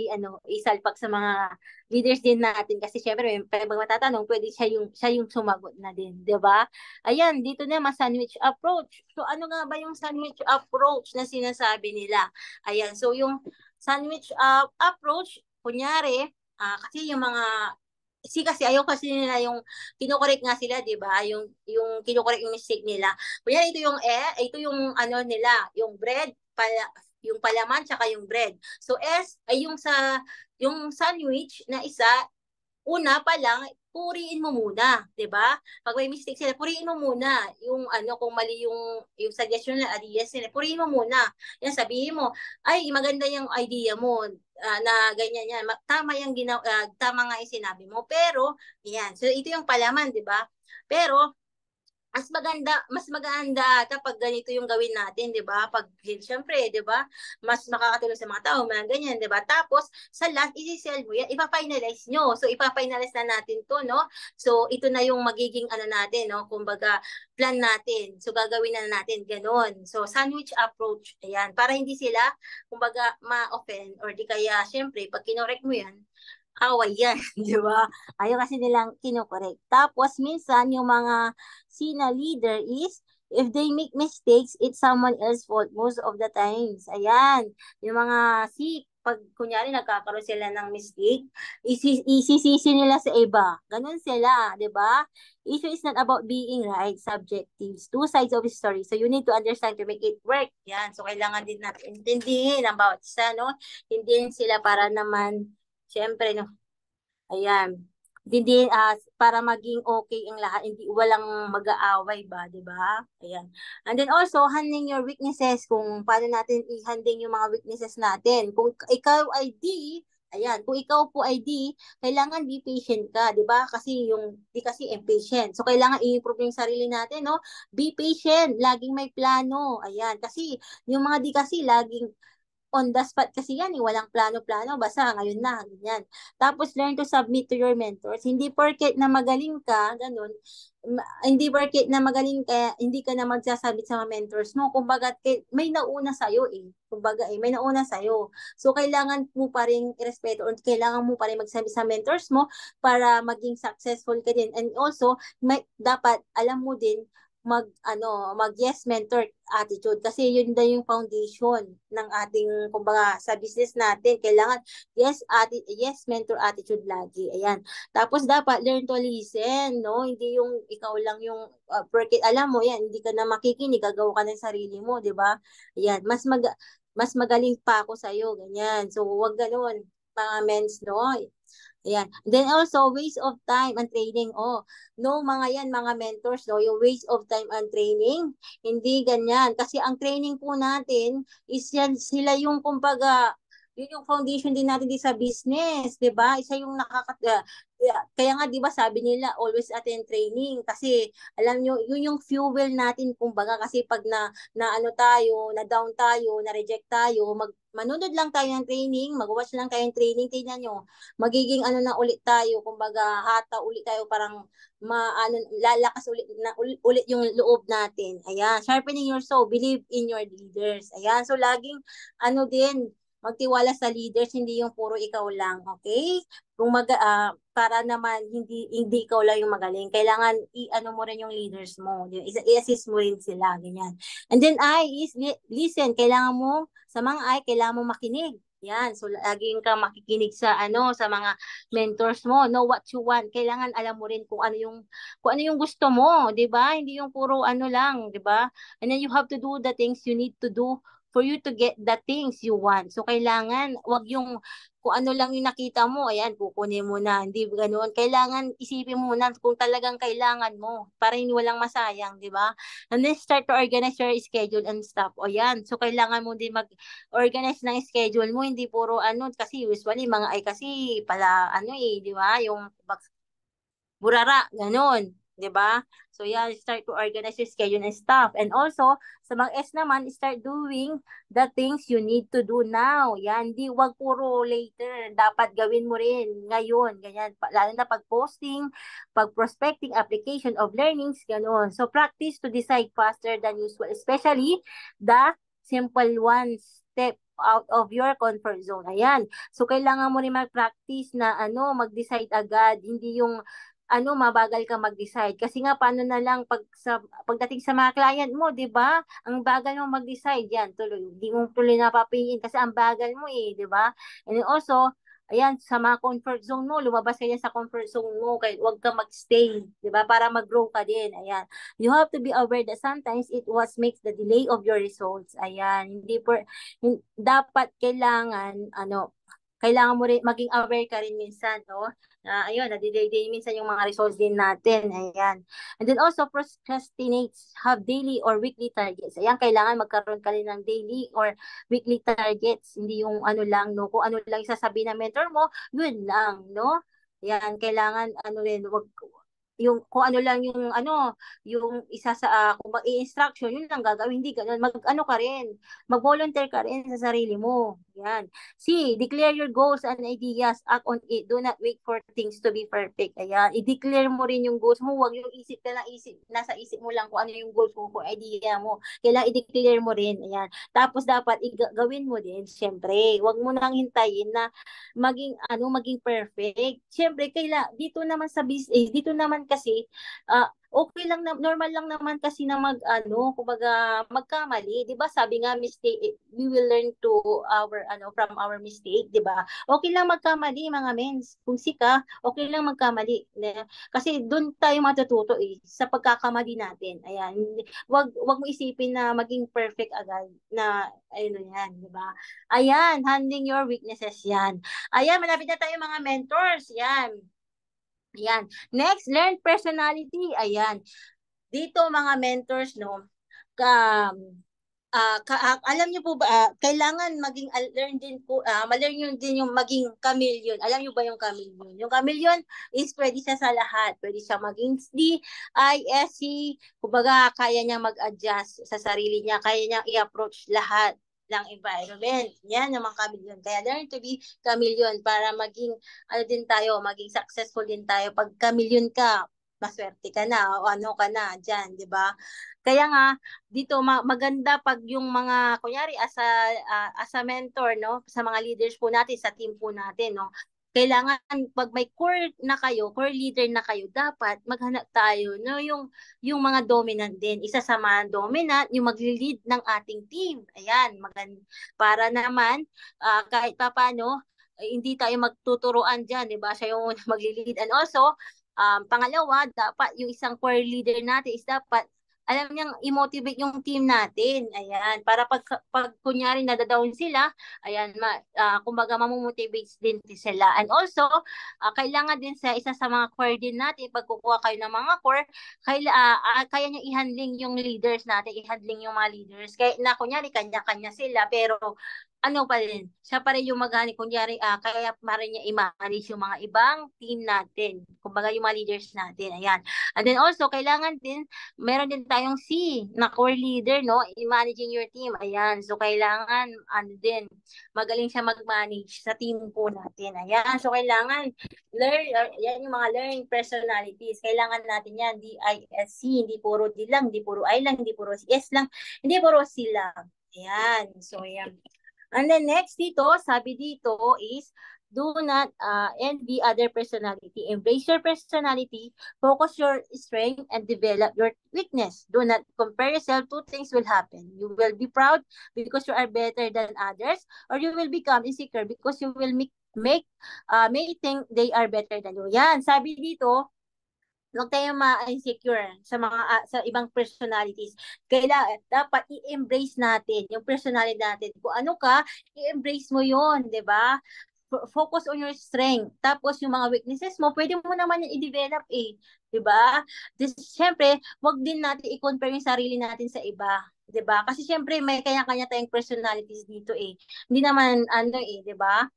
isalpak sa mga leaders din natin kasi syempre pag matatanong pwede siya yung sumagot na din, 'di ba? Ayan, dito naman sandwich approach. So ano nga ba yung sandwich approach na sinasabi nila? Ayan, so yung sandwich approach, kunyari, kasi yung mga kasi ayaw kasi nila yung kinokorek nga sila, 'di ba? Yung kinokorek yung mistake nila. Kunyari ito yung nila, yung bread, yung palaman tsaka yung bread. So ay yung sandwich na isa, una pa lang, puriin mo muna, 'di ba? Pag may mistake sila, puriin mo muna yung kung mali yung suggestion na ideas nila, puriin mo muna. Yan, sabihin mo, ay maganda yung idea mo na ganyan yan. Tama nga yung sinabi mo. Pero yan. So ito yung palaman, 'di ba? Pero mas maganda kapag ganito yung gawin natin, 'di ba? Pag syempre, 'di ba? Mas makakatulong sa mga tao, mga ganyan, 'di ba? Tapos sa last i-sell mo yan, ipa-finalize nyo. So ipa-finalize na natin 'to, no? So ito na yung magiging natin, no? Kumbaga plan natin. So gagawin na natin ganoon. So sandwich approach, ayan, para hindi sila kumbaga ma-offend or di kaya syempre pag kinorek mo yan, away yan, di ba? Ayaw kasi nilang kinokorek. Tapos, minsan, yung mga sina leader is, if they make mistakes, it's someone else's fault most of the times. Ayan. Yung mga pag kunyari nagkakaroon sila ng mistake, isisisi nila sa iba. Ganun sila, di ba? Issue is not about being right, subjectives. Two sides of the story. So, you need to understand to make it work. Yan. So, kailangan din natin intindihin ang bawat isa, no? Hindi sila para naman siyempre, no, ayan, hindi para maging okay ang lahat, hindi walang mag-aaway ba, 'di ba? Ayan. And then also handling your weaknesses, kung paano natin i-handling yung mga weaknesses natin. Kung ikaw ay ayan, kung ikaw po ay kailangan be patient ka, 'di ba? Kasi yung kasi impatient. So kailangan i-improve yung sarili natin, no? Be patient, laging may plano. Ayan, kasi yung mga kasi laging on the spot kasi yan, walang plano-plano, basta ngayon na, ganyan. Tapos, learn to submit to your mentors. Hindi porket na magaling ka, ganun, hindi porket na magaling ka, hindi ka na magsasabit sa mga mentors mo. Kumbaga, may nauna sa'yo Kumbaga, may nauna sa'yo. So, kailangan mo pa rin irespeto o kailangan mo pa rin magsabi sa mentors mo para maging successful ka din. And also, dapat alam mo din mag yes mentor attitude, kasi yun din yung foundation ng ating, kumbaga, sa business natin. Kailangan yes mentor attitude lagi. Ayan. Tapos dapat learn to listen, no? Hindi yung ikaw lang yung porque alam mo yan, hindi ka na makikinig, gagawa ka ng sarili mo, 'di ba? Ayan, mas magaling pa ako sa iyo, ganyan. So wag ganoon, mga mens, no? Ayan. Then also, waste of time and training. Oh, no, mga yan, mga mentors, no, yung waste of time and training, hindi ganyan. Kasi ang training po natin is yan, sila yung, kumbaga, yun yung foundation din natin di sa business, di ba? Isa yung kaya nga, di ba, sabi nila, always attend training. Kasi, alam nyo, yun yung fuel natin, kumbaga, kasi pag na ano tayo, na down tayo, na reject tayo, manunod lang tayo ng training, mag-watch lang tayo ng training, tingnan nyo, magiging ano na ulit tayo, kumbaga hata ulit tayo, parang lalakas ulit ulit yung loob natin. Ayan, sharpening your soul, believe in your leaders. Ayan, so laging ano din, magtiwala sa leaders, hindi yung puro ikaw lang, okay? Kung para naman hindi ikaw lang yung magaling, kailangan i-ano mo rin yung leaders mo, i-assist mo rin sila, ganyan. And then is listen, kailangan mo sa mga kailangan mo makinig. Yan, so laging ka makikinig sa sa mga mentors mo, know what you want. Kailangan alam mo rin kung ano yung gusto mo, 'di ba? Hindi yung puro ano lang, 'di ba? And then you have to do the things you need to do for you to get the things you want. So kailangan wag yung kung ano lang yung nakita mo, ayan, kukunin mo na. Hindi ganoon. Kailangan isipin mo na kung talagang kailangan mo para hindi walang masayang, 'di ba? And then start to organize your schedule and stuff. O yan. So kailangan mo din mag-organize ng schedule mo, hindi puro ano, kasi usually mga kasi pala di ba? Yung burara, ganun, 'di ba? So yeah, start to organize your schedule and stuff. And also, sa mga S naman, start doing the things you need to do now. Yan, di wag puro later. Dapat gawin mo rin ngayon, ganyan. Lalo na pag posting, pag prospecting, application of learnings, ganun. So practice to decide faster than usual, especially the simple ones, step out of your comfort zone. Ayan. So kailangan mo rin mag-practice na mag-decide agad, hindi yung mabagal ka mag-decide. Kasi nga, paano na lang pagdating sa mga client mo, di ba? Ang bagal mo mag-decide, yan, tuloy. Hindi mo tuloy napapingin kasi ang bagal mo di ba? And also, ayan, sa mga comfort zone mo, lumabas ka sa comfort zone mo, kaya huwag ka mag-stay, di ba? Para mag-grow ka din, ayan. You have to be aware that sometimes it was makes the delay of your results, ayan. Dapat kailangan mo rin, maging aware ka rin minsan, no? Ayun, na-delay din minsan yung mga results din natin. Ayan. And then also, procrastinates have daily or weekly targets. Ayan, kailangan magkaroon ka rin ng daily or weekly targets. Hindi yung ano lang, no? Kung ano lang isasabihin ng mentor mo, yun lang, no? Ayan, kailangan, yung kung ano lang yung isa sa kung i-instruction, yun lang gagawin, hindi ganun. Ka rin, mag-volunteer ka rin sa sarili mo. Yan. C, declare your goals and ideas, act on it. Do not wait for things to be perfect. Ayan, i-declare mo rin yung goals mo, huwag yung nasa isip mo lang kung ano yung goals mo, kung idea mo. Kailangan i-declare mo rin. Ayan. Tapos dapat gawin mo din, syempre. Huwag mo nang hintayin na maging perfect. Syempre, dito naman sa business, dito naman kasi, okay lang normal lang naman kasi na kumbaga magkamali, 'di ba? Sabi nga, mistake, we will learn from our mistake, 'di ba? Okay lang magkamali, mga mens. Kung sika, okay lang magkamali. Kasi doon tayo matututo sa pagkakamali natin. Ayan. Wag mo isipin na maging perfect agad na yan, 'di ba? Ayan, handling your weaknesses yan. Ayan, malapit na tayo mga mentors. Yan. Ayan. Next, learn personality. Ayan. Dito mga mentors, no, alam niyo po ba, kailangan maging learn din po, ma-learn nyo din yung maging chameleon. Alam niyo ba yung chameleon? Yung chameleon is pwede siya sa lahat. Pwede siya maging D, I, S, C. Kumbaga, kaya niya mag-adjust sa sarili niya. Kaya niya i-approach lahat ng environment. Yan yung mga chameleon. Kaya learn to be chameleon para maging, din tayo, maging successful din tayo. Pag chameleon ka, maswerte ka na, o ano ka na, dyan, di ba? Kaya nga, dito maganda pag yung mga, kunyari, as a mentor, no, sa mga leaders po natin, sa team po natin, no, kailangan pag may core na kayo, core leader na kayo, dapat maghanap tayo no yung mga dominant din. Isa sa mga dominant yung magli-lead ng ating team. Ayan, para naman kahit papaano hindi tayo magtuturuan diyan, 'di ba? Siya yung magli-lead. And also, pangalawa, dapat yung isang core leader natin is dapat alam niyang i-motivate yung team natin. Ayan, para pag kunyari nadadown sila, ayan, kumbaga mamomotivate din sila. And also, kailangan din sa isa sa mga core din natin, pag kukuha kayo ng mga core, kaya niya i-handling yung leaders natin, i-handling yung mga leaders. Kaya na kunyari, kanya-kanya sila, pero ano pa rin, siya pa rin yung maghani, kunyari, kaya pa rin niya i-manage yung mga ibang team natin. Kumbaga yung mga leaders natin, ayan. And then also, kailangan din meron din tayong C na core leader, no? In managing your team. Ayan. So, kailangan, magaling siya mag-manage sa team po natin. Ayan. So, kailangan, yan yung mga learning personalities. Kailangan natin yan, DISC, hindi puro D lang, hindi puro I lang, hindi puro S lang, hindi puro C lang. Ayan. So, ayan. And then next dito, sabi dito is, do not envy other personality. Embrace your personality, focus your strength, and develop your weakness. Do not compare yourself. Two things will happen. You will be proud because you are better than others, or you will become insecure because you will may think they are better than you. Yan, sabi dito, huwag tayong ma-insecure sa ibang personalities. Dapat i-embrace natin yung personality natin. Kung ano ka, i-embrace mo yon, 'di ba? Focus on your strength. Tapos yung mga weaknesses mo, pwede mo naman yung i-develop 'di ba? Siyempre, wag din natin i-compare yung sarili natin sa iba. 'Di ba? Kasi siyempre may kanya-kanya tayong personalities dito Hindi naman 'di ba?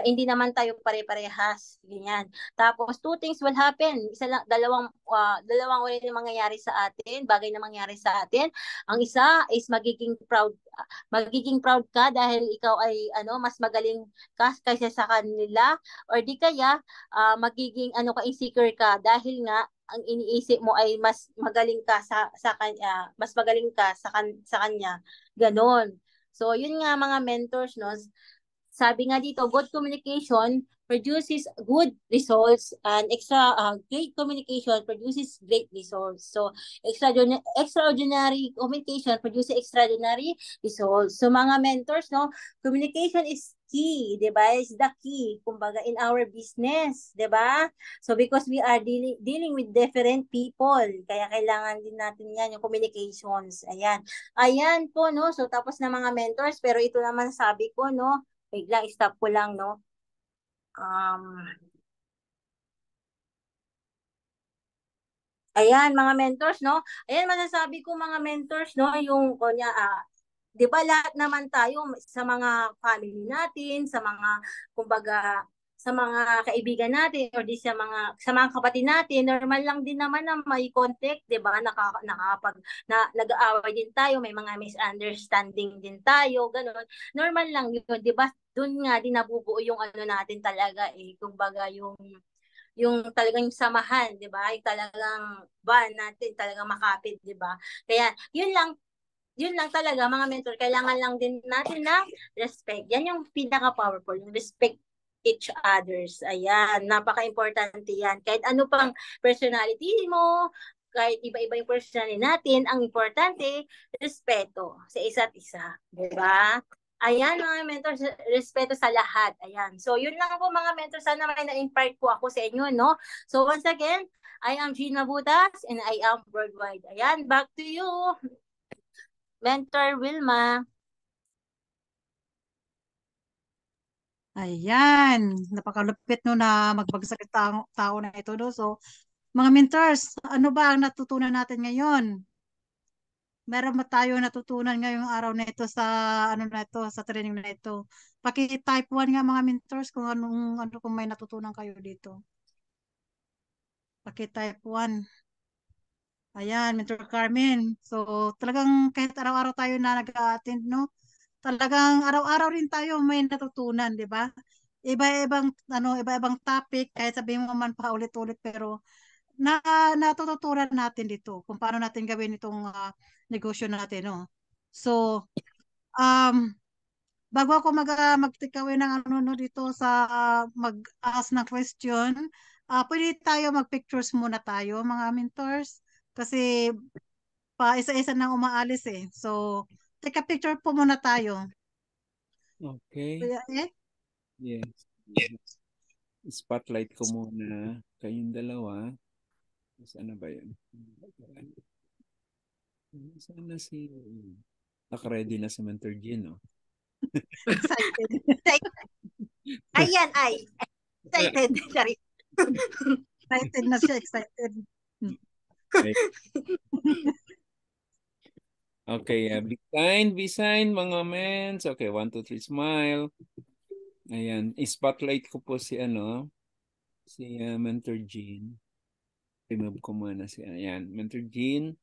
Hindi naman tayo pare-parehas. Ganyan. Tapos two things will happen. Dalawang way na mangyayari sa atin, bagay na mangyayari sa atin. Ang isa is magiging proud ka dahil ikaw ay mas magaling ka kaysa sa kanila, or di kaya magiging insecure ka dahil nga ang iniisip mo ay mas magaling ka sa kanya, mas magaling ka sa kanya. Ganon. So, yun nga mga mentors, no? Sabi nga dito, good communication produces good results, and great communication produces great results. So, extraordinary communication produces extraordinary results. So, mga mentors, no, communication is key, 'di ba? Is the key kumbaga in our business, 'di ba? So because we are dealing with different people, kaya kailangan din natin 'yan yung communications. Ayan po, no. So tapos na mga mentors, pero ito naman sabi ko, no. Wait lang, stop ko lang, no. Ayan, mga mentors, no? Ayan, masasabi ko mga mentors, no? Yung, 'di ba lahat naman tayo sa mga family natin, kumbaga, sa mga kaibigan natin, or di sa mga kapatid natin, normal lang din naman na may conflict, 'di ba? Nag-aaway din tayo, may mga misunderstanding din tayo, ganun. Normal lang 'yun, 'di ba? Doon nga din nabubuo yung natin talaga kumbaga yung talagang samahan, 'di ba? Yung talagang bond natin, talagang makapit, 'di ba? Kaya yun lang talaga mga mentor, kailangan lang din natin na respect. Yan yung pinaka-powerful, yung respect each others. Ayan, napaka-importante yan. Kahit ano pang personality mo, kahit iba-iba yung personality natin, ang importante, respeto sa isa't isa. Diba? Ayan mga mentors, respeto sa lahat. Ayan. So yun lang po mga mentors, sana may na-impart po ako sa inyo, no? So once again, I am Jean Mabutas and I am worldwide. Ayan, back to you, Mentor Wilma. Ayan, napakalupit no na magbagsak ang tao na ito, no? So, mga mentors, ano ba ang natutunan natin ngayon? Meron ba tayo natutunan ngayong araw na ito sa training na ito? Paki-type 1 nga mga mentors kung kung may natutunan kayo dito. Paki-type 1. Ayan, Mentor Carmen. So, talagang kahit araw-araw tayo na nag-attend, no? Talagang araw-araw rin tayo may natutunan, di ba? Iba-ibang topic, kahit sabihin mo man pa ulit-ulit, pero natututunan natin dito kung paano natin gawin itong negosyo natin, no? So, bago ako magtikawin ng ano no dito sa mag-ask ng question, pwede tayo mag-pictures muna tayo mga mentors kasi pa isa-isa nang umaalis eh. So, take a picture po muna tayo. Okay. Kuya Ed? Yes. Spotlight ko muna kayong dalawa. Saan na ba yun? Saan na si... Naka-ready na si Mentor Jean, no? Excited. Ayan ay. Excited. Sorry. Excited na siya, excited. Okay. Okay, be kind, mga mens. Okay, 1, 2, 3, smile. Ayan, spotlight ko po si Mentor Jean. Remove ko muna ayan, Mentor Jean.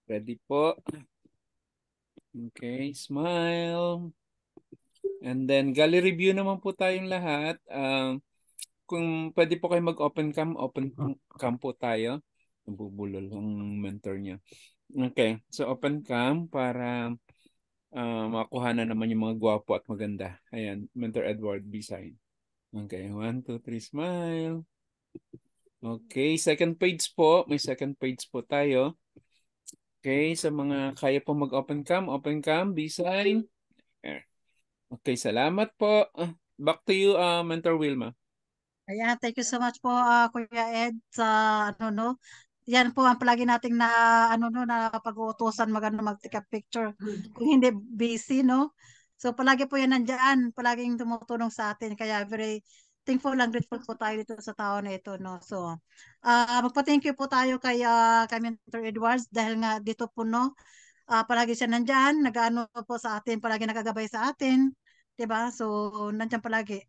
Ready po. Okay, smile. And then, gallery review naman po tayong lahat. Kung pwede po kayo open cam po tayo. Nabubulol ang mentor niya. Okay, so open cam para makuha na naman yung mga gwapo at maganda. Ayan, Mentor Edward, B-sign. Okay, 1, 2, 3, smile. Okay, second page po. May second page po tayo. Okay, sa mga kaya po open cam, B-sign. Okay, salamat po. Back to you, Mentor Wilma. Ayan, thank you so much po Kuya Ed sa ano no. Yan po ang palagi nating na ano no na pag-uutusan mag-take a picture. Kung hindi busy no. So palagi po yan nandiyan, palaging tumutulong sa atin kaya very thankful and grateful po tayo dito sa tao na ito no. So magpa-thank you po tayo kay Mentor Edwards dahil nga dito po no palagi siya nandiyan, nag-ano po sa atin, palagi nakagabay sa atin, 'di ba? So nandiyan palagi.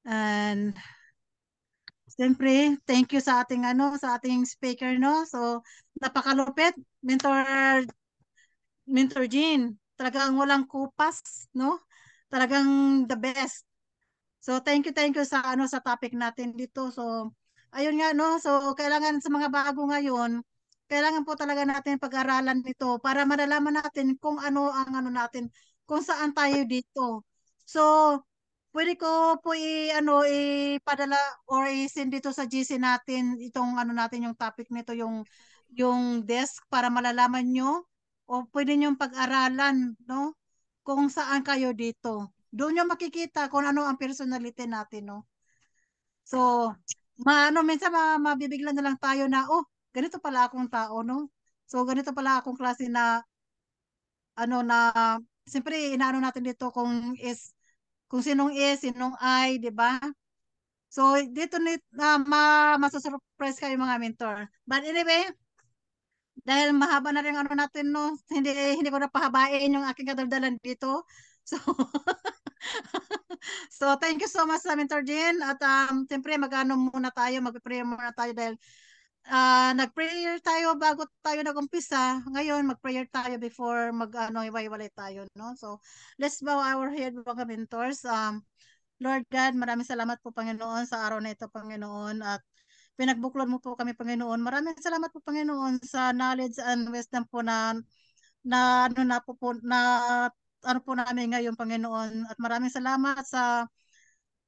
And siyempre, thank you sa ating sa ating speaker no. So napakalupit, Mentor Jean. Talagang walang kupas no. Talagang the best. So thank you sa sa topic natin dito. So ayun nga no. So kailangan sa mga bago ngayon, kailangan po talaga natin pag-aralan nito para malalaman natin kung ano ang natin, kung saan tayo dito. So pwede ko po ipadala or i-send dito sa GC natin itong natin yung topic nito yung desk para malalaman nyo o pwede nyo pag-aralan no kung saan kayo dito. Doon nyo makikita kung ano ang personality natin no. So minsan mabibigla na lang tayo na ganito pala akong tao no. So ganito pala akong klase na na siyempre inaano natin dito kung sinong sinong I, di ba? So, dito masusurprise kayo mga mentor. But anyway, dahil mahaba na rin natin, no? Hindi ko na pahabain yung aking kadaldalan dito. So, so thank you so much sa Mentor Jean. At siyempre, mag-pray muna tayo dahil nag-prayer tayo bago tayo nag-umpisa. Ngayon, mag-prayer tayo before iwalay tayo, no? So, let's bow our head mga mentors. Lord God, maraming salamat po Panginoon sa araw na ito Panginoon at pinagbuklod mo po kami Panginoon. Maraming salamat po Panginoon sa knowledge and wisdom po na ano po namin ngayon Panginoon at maraming salamat sa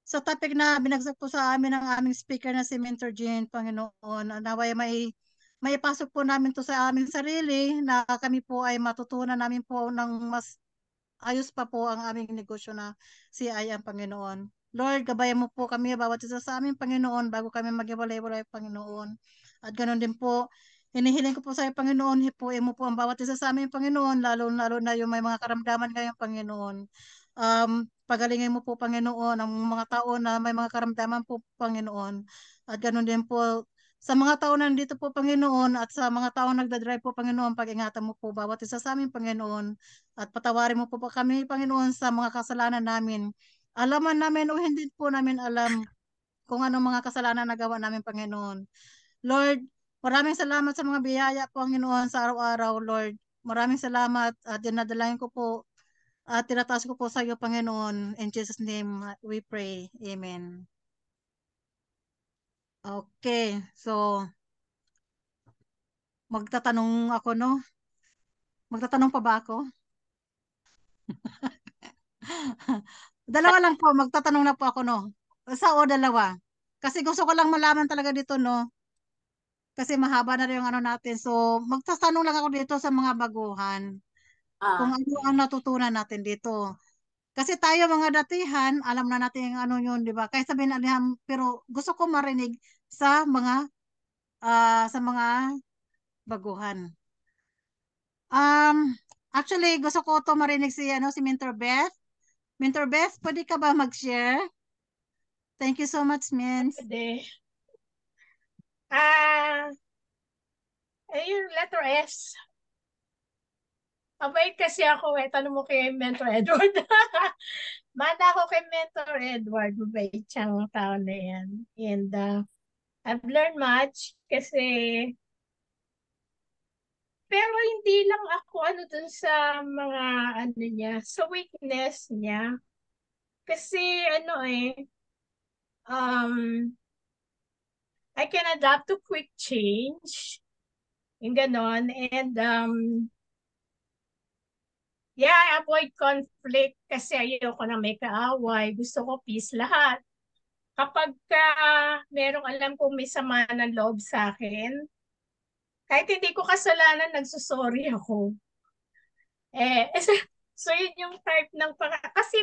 topic na binagsak po sa amin ng aming speaker na si Mentor Jean Panginoon. Naway may ipasok po namin to sa aming sarili na kami po ay matutunan namin po ng mas ayos pa po ang aming negosyo na CI ang Panginoon. Lord, gabayan mo po kami bawat isa sa aming Panginoon bago kami mag-iwalay-walay Panginoon. At ganoon din po, hinihiling ko po sa iyo Panginoon, hipuin mo po ang bawat isa sa aming Panginoon, lalo na yung may mga karamdaman ngayong Panginoon. Pagalingin mo po Panginoon ang mga tao na may mga karamdaman po Panginoon. At ganoon din po sa mga tao na nandito po Panginoon at sa mga tao nagdadrive po Panginoon, pag-ingatan mo po bawat isa sa aming Panginoon. At patawarin mo po kami, Panginoon, sa mga kasalanan namin. Alaman namin o hindi po namin alam kung anong mga kasalanan na gawa namin, Panginoon. Lord, maraming salamat sa mga biyaya, Panginoon, sa araw-araw, Lord. Maraming salamat at dinadalayan ko po at tinataas ko po sa iyo, Panginoon. In Jesus' name, we pray. Amen. Okay, so magtatanong ako, no? Magtatanong pa ba ako? Dalawa lang po, magtatanong na po ako, no? Isa o dalawa? Kasi gusto ko lang malaman talaga dito, no? Kasi mahaba na rin yung ano natin. So, magtatanong lang ako dito sa mga baguhan. Kung ano ang natutunan natin dito. Kasi tayo mga datihan, alam na natin yung ano yun, di ba? Kaya sabihin natin, pero gusto ko marinig sa mga baguhan. Actually, gusto ko to marinig si Mentor Beth. Mentor Beth, pwede ka ba mag-share? Thank you so much, Mins. Pwede. Ayun, letter S. Mabait kasi ako eh. Tanong mo kay Mentor Edward. Mana ako kay Mentor Edward. Mabait siyang tao na yan. And I've learned much kasi pero hindi lang ako ano dun sa mga ano niya, sa weakness niya. Kasi ano I can adapt to quick change. Yung ganon. And yeah, I avoid conflict kasi ayoko na may kaaway. Gusto ko peace lahat. Kapag merong alam kong may sama ng loob sa akin, kahit hindi ko kasalanan, nagsusorry ako. So yun yung type ng kasi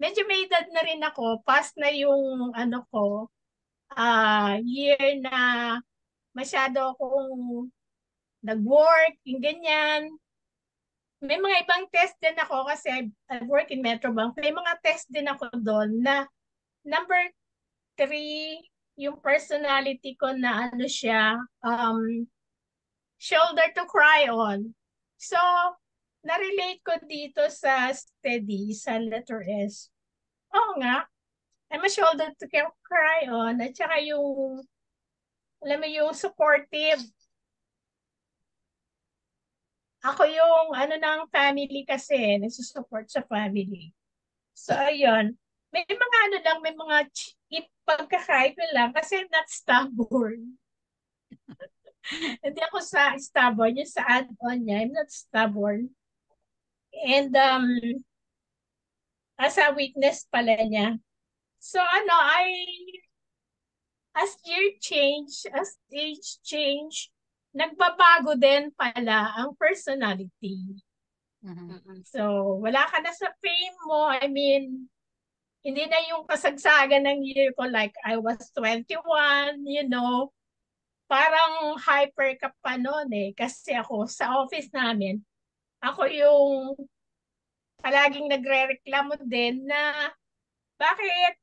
medyo may edad na rin ako, past na yung ano ko, year na masyado akong nag-work, yung ganyan. May mga ibang test din ako kasi I work in Metrobank. May mga test din ako doon na number 3, yung personality ko na ano siya, shoulder to cry on. So, na-relate ko dito sa steady, sa letter S. Oo nga, I'm a shoulder to cry on. At saka yung, alam mo yung supportive. Ako yung ano ng family kasi, nagsusupport sa family. So, ayun. May mga ano lang, may mga pagkakay ko lang kasi I'm not stubborn. Hindi ako stubborn. Yung sa add-on niya, I'm not stubborn. And as a weakness pala niya. So ano, as age change, nagbabago din pala ang personality. So, wala ka na sa fame mo. I mean, hindi na yung kasagsagan ng year ko like I was 21, parang hyper ka pa noon eh. Kasi ako sa office namin, ako yung palaging nagre-reklamo din na bakit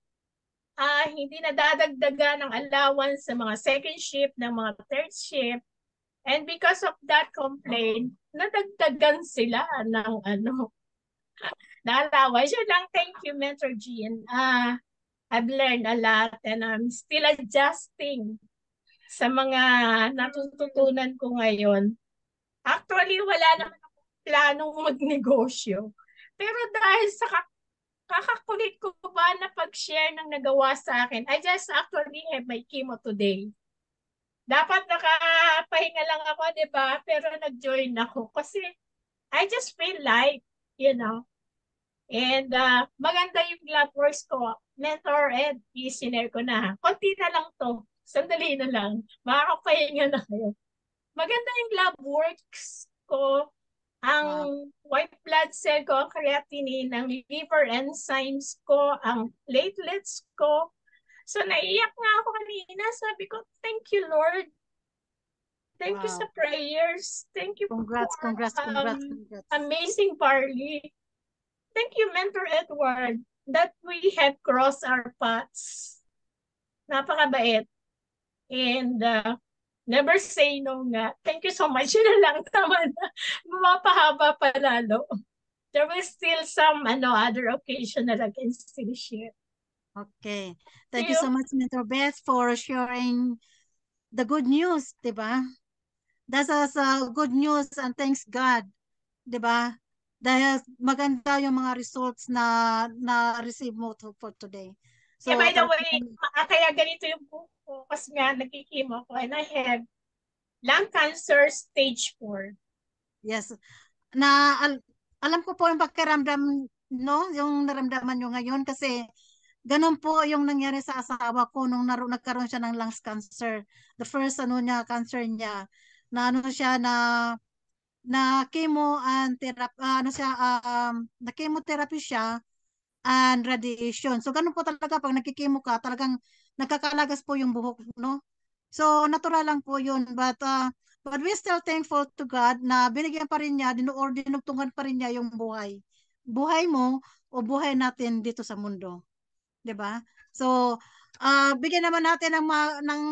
hindi nadadagdagan ng allowance sa mga second shift, ng mga third shift. And because of that complaint, nadagdagan sila ng na allowance. Yun lang, thank you, Mentor Jean. I've learned a lot and I'm still adjusting sa mga natututunan ko ngayon. Actually, wala naman akong planong magnegosyo. Pero dahil sa kakakulit ko ba na pag-share ng nagawa sa akin, I just actually have my chemo today. Dapat nakapahinga lang ako, di ba? Pero nag-join ako kasi I just feel like, And maganda yung lab works ko. Mentor Ed, i-share ko na. Konti na lang to. Sandali na lang. Makakapahinga na kayo. Maganda yung lab works ko. Ang white blood cell ko, ang creatinine, ang liver enzymes ko, ang platelets ko. So naiyak nga ako kanina. Sabi ko, thank you, Lord. Thank you sa prayers. Thank you Congrats. amazing Barley. Thank you, Mentor Edward, that we have crossed our paths. Napakabait. And never say no nga. Thank you so much. Yun lang, tama na. Mapahaba pa lalo. There will still some other occasion that I can still share. Okay. Thank you so much, Mentor Beth, for sharing the good news, diba? That's a good news and thanks God, diba? Dahil maganda yung mga results na receive mo for today. So, yeah, by the way, kaya ganito yung buko kasi nga nagkikimo ko and I have lung cancer stage 4. Yes. alam ko po yung pakiramdam, no, yung naramdaman nyo ngayon kasi ganun po yung nangyari sa asawa ko nung nagkaroon siya ng lungs cancer. The first cancer niya, na siya na chemo and therapy, na chemotherapy siya and radiation. So ganun po talaga pag nagkikimo ka, talagang nagkakalagas po yung buhok, no? So natural lang po yun, but we still thankful to God na binigyan pa rin niya, dinugtungan pa rin niya yung buhay. Buhay mo o buhay natin dito sa mundo. 'Di ba? So, bigyan naman natin ng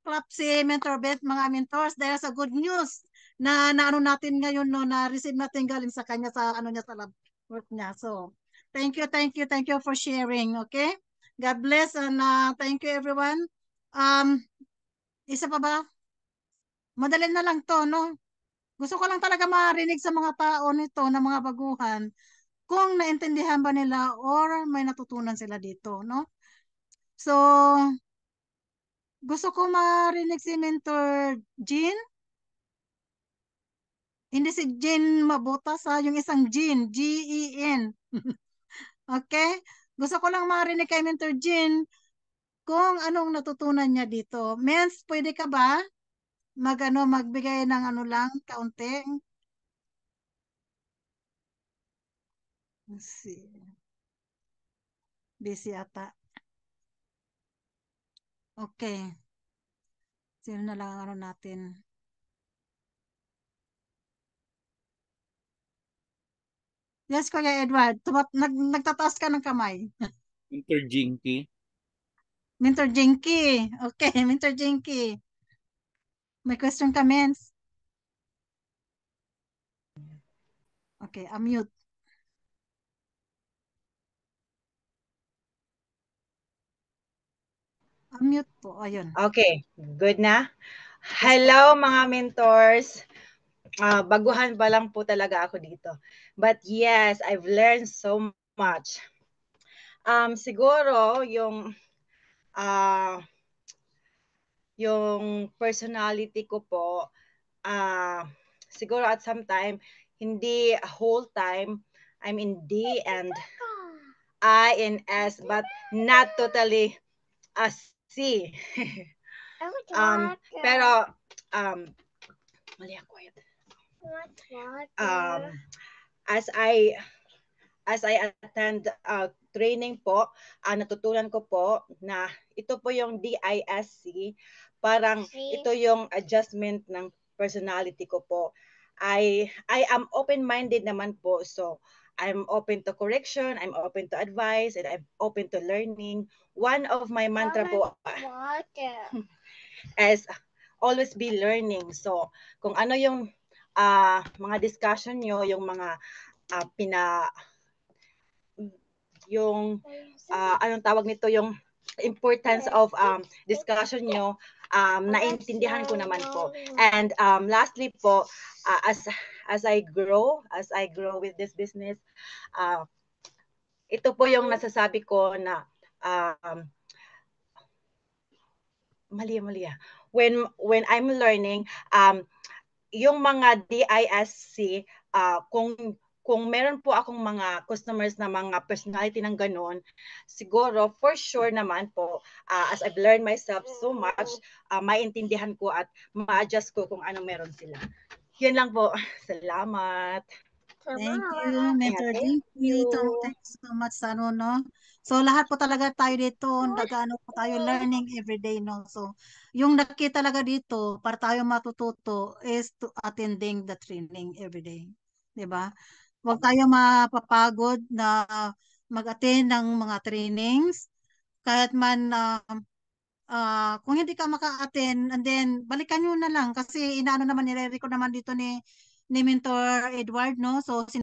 clap si Mentor Beth, mga mentors, dahil sa good news na naano natin ngayon, no, na receive natin galing sa kanya sa niya sa lab work niya. So, thank you for sharing, okay? God bless and thank you everyone. Isa pa ba? Madali na lang to, no? Gusto ko lang talaga marinig sa mga tao nito na mga baguhan kung naintindihan ba nila or may natutunan sila dito, no? So, gusto ko marinig si Mentor Jean. Hindi si Jean Mabutas, yung isang Jean, G-E-N. Okay? Gusto ko lang marinig kay Mentor Jean kung anong natutunan niya dito. Mens, pwede ka ba magbigay ng lang, kaunting? Let's see. Busy ata. Okay. Sino na lang ang natin? Yes, Kuya Edward. Nagtataas ka ng kamay. Mentor Jinky. Mentor Jinky. Okay, Mentor Jinky. May question ka, Mens? Okay, unmute. Unmute po. Ayun. Okay, good na. Hello mga mentors. Baguhan pa lang po talaga ako dito. But yes, I've learned so much. Siguro yung personality ko po, siguro at some time, hindi a whole time, I'm in D and I in S, but not totally a C. Pero, mali ako yun. As I attend training po, natutunan ko po na ito po yung DISC, parang ito yung adjustment ng personality ko po. I am open-minded naman po, so I'm open to correction, I'm open to advice, and I'm open to learning. One of my mantra po is always be learning. So, kung ano yung mga discussion nyo, yung mga anong tawag nito, yung importance of discussion nyo, naintindihan ko naman po. And lastly po, as I grow with this business, ito po yung nasasabi ko na mali. When I'm learning, yung mga DISC, kung meron po akong mga customers na mga personality ng ganun, siguro for sure naman po, as I've learned myself so much, maintindihan ko at ma-adjust ko kung ano meron sila. Yun lang po. Salamat. Thank you, Mentor Jinky. Thanks so much sa no? So, lahat po talaga tayo dito, po tayo learning everyday, no? So, yung nakita talaga dito, para tayo matututo, is to attending the training everyday. Diba? Huwag tayo mapapagod na mag-attend ng mga trainings. Kahit man, kung hindi ka maka-attend, and then, balikan nyo na lang. Kasi inaano naman, nire-record naman dito ni Mentor Edward, no? So,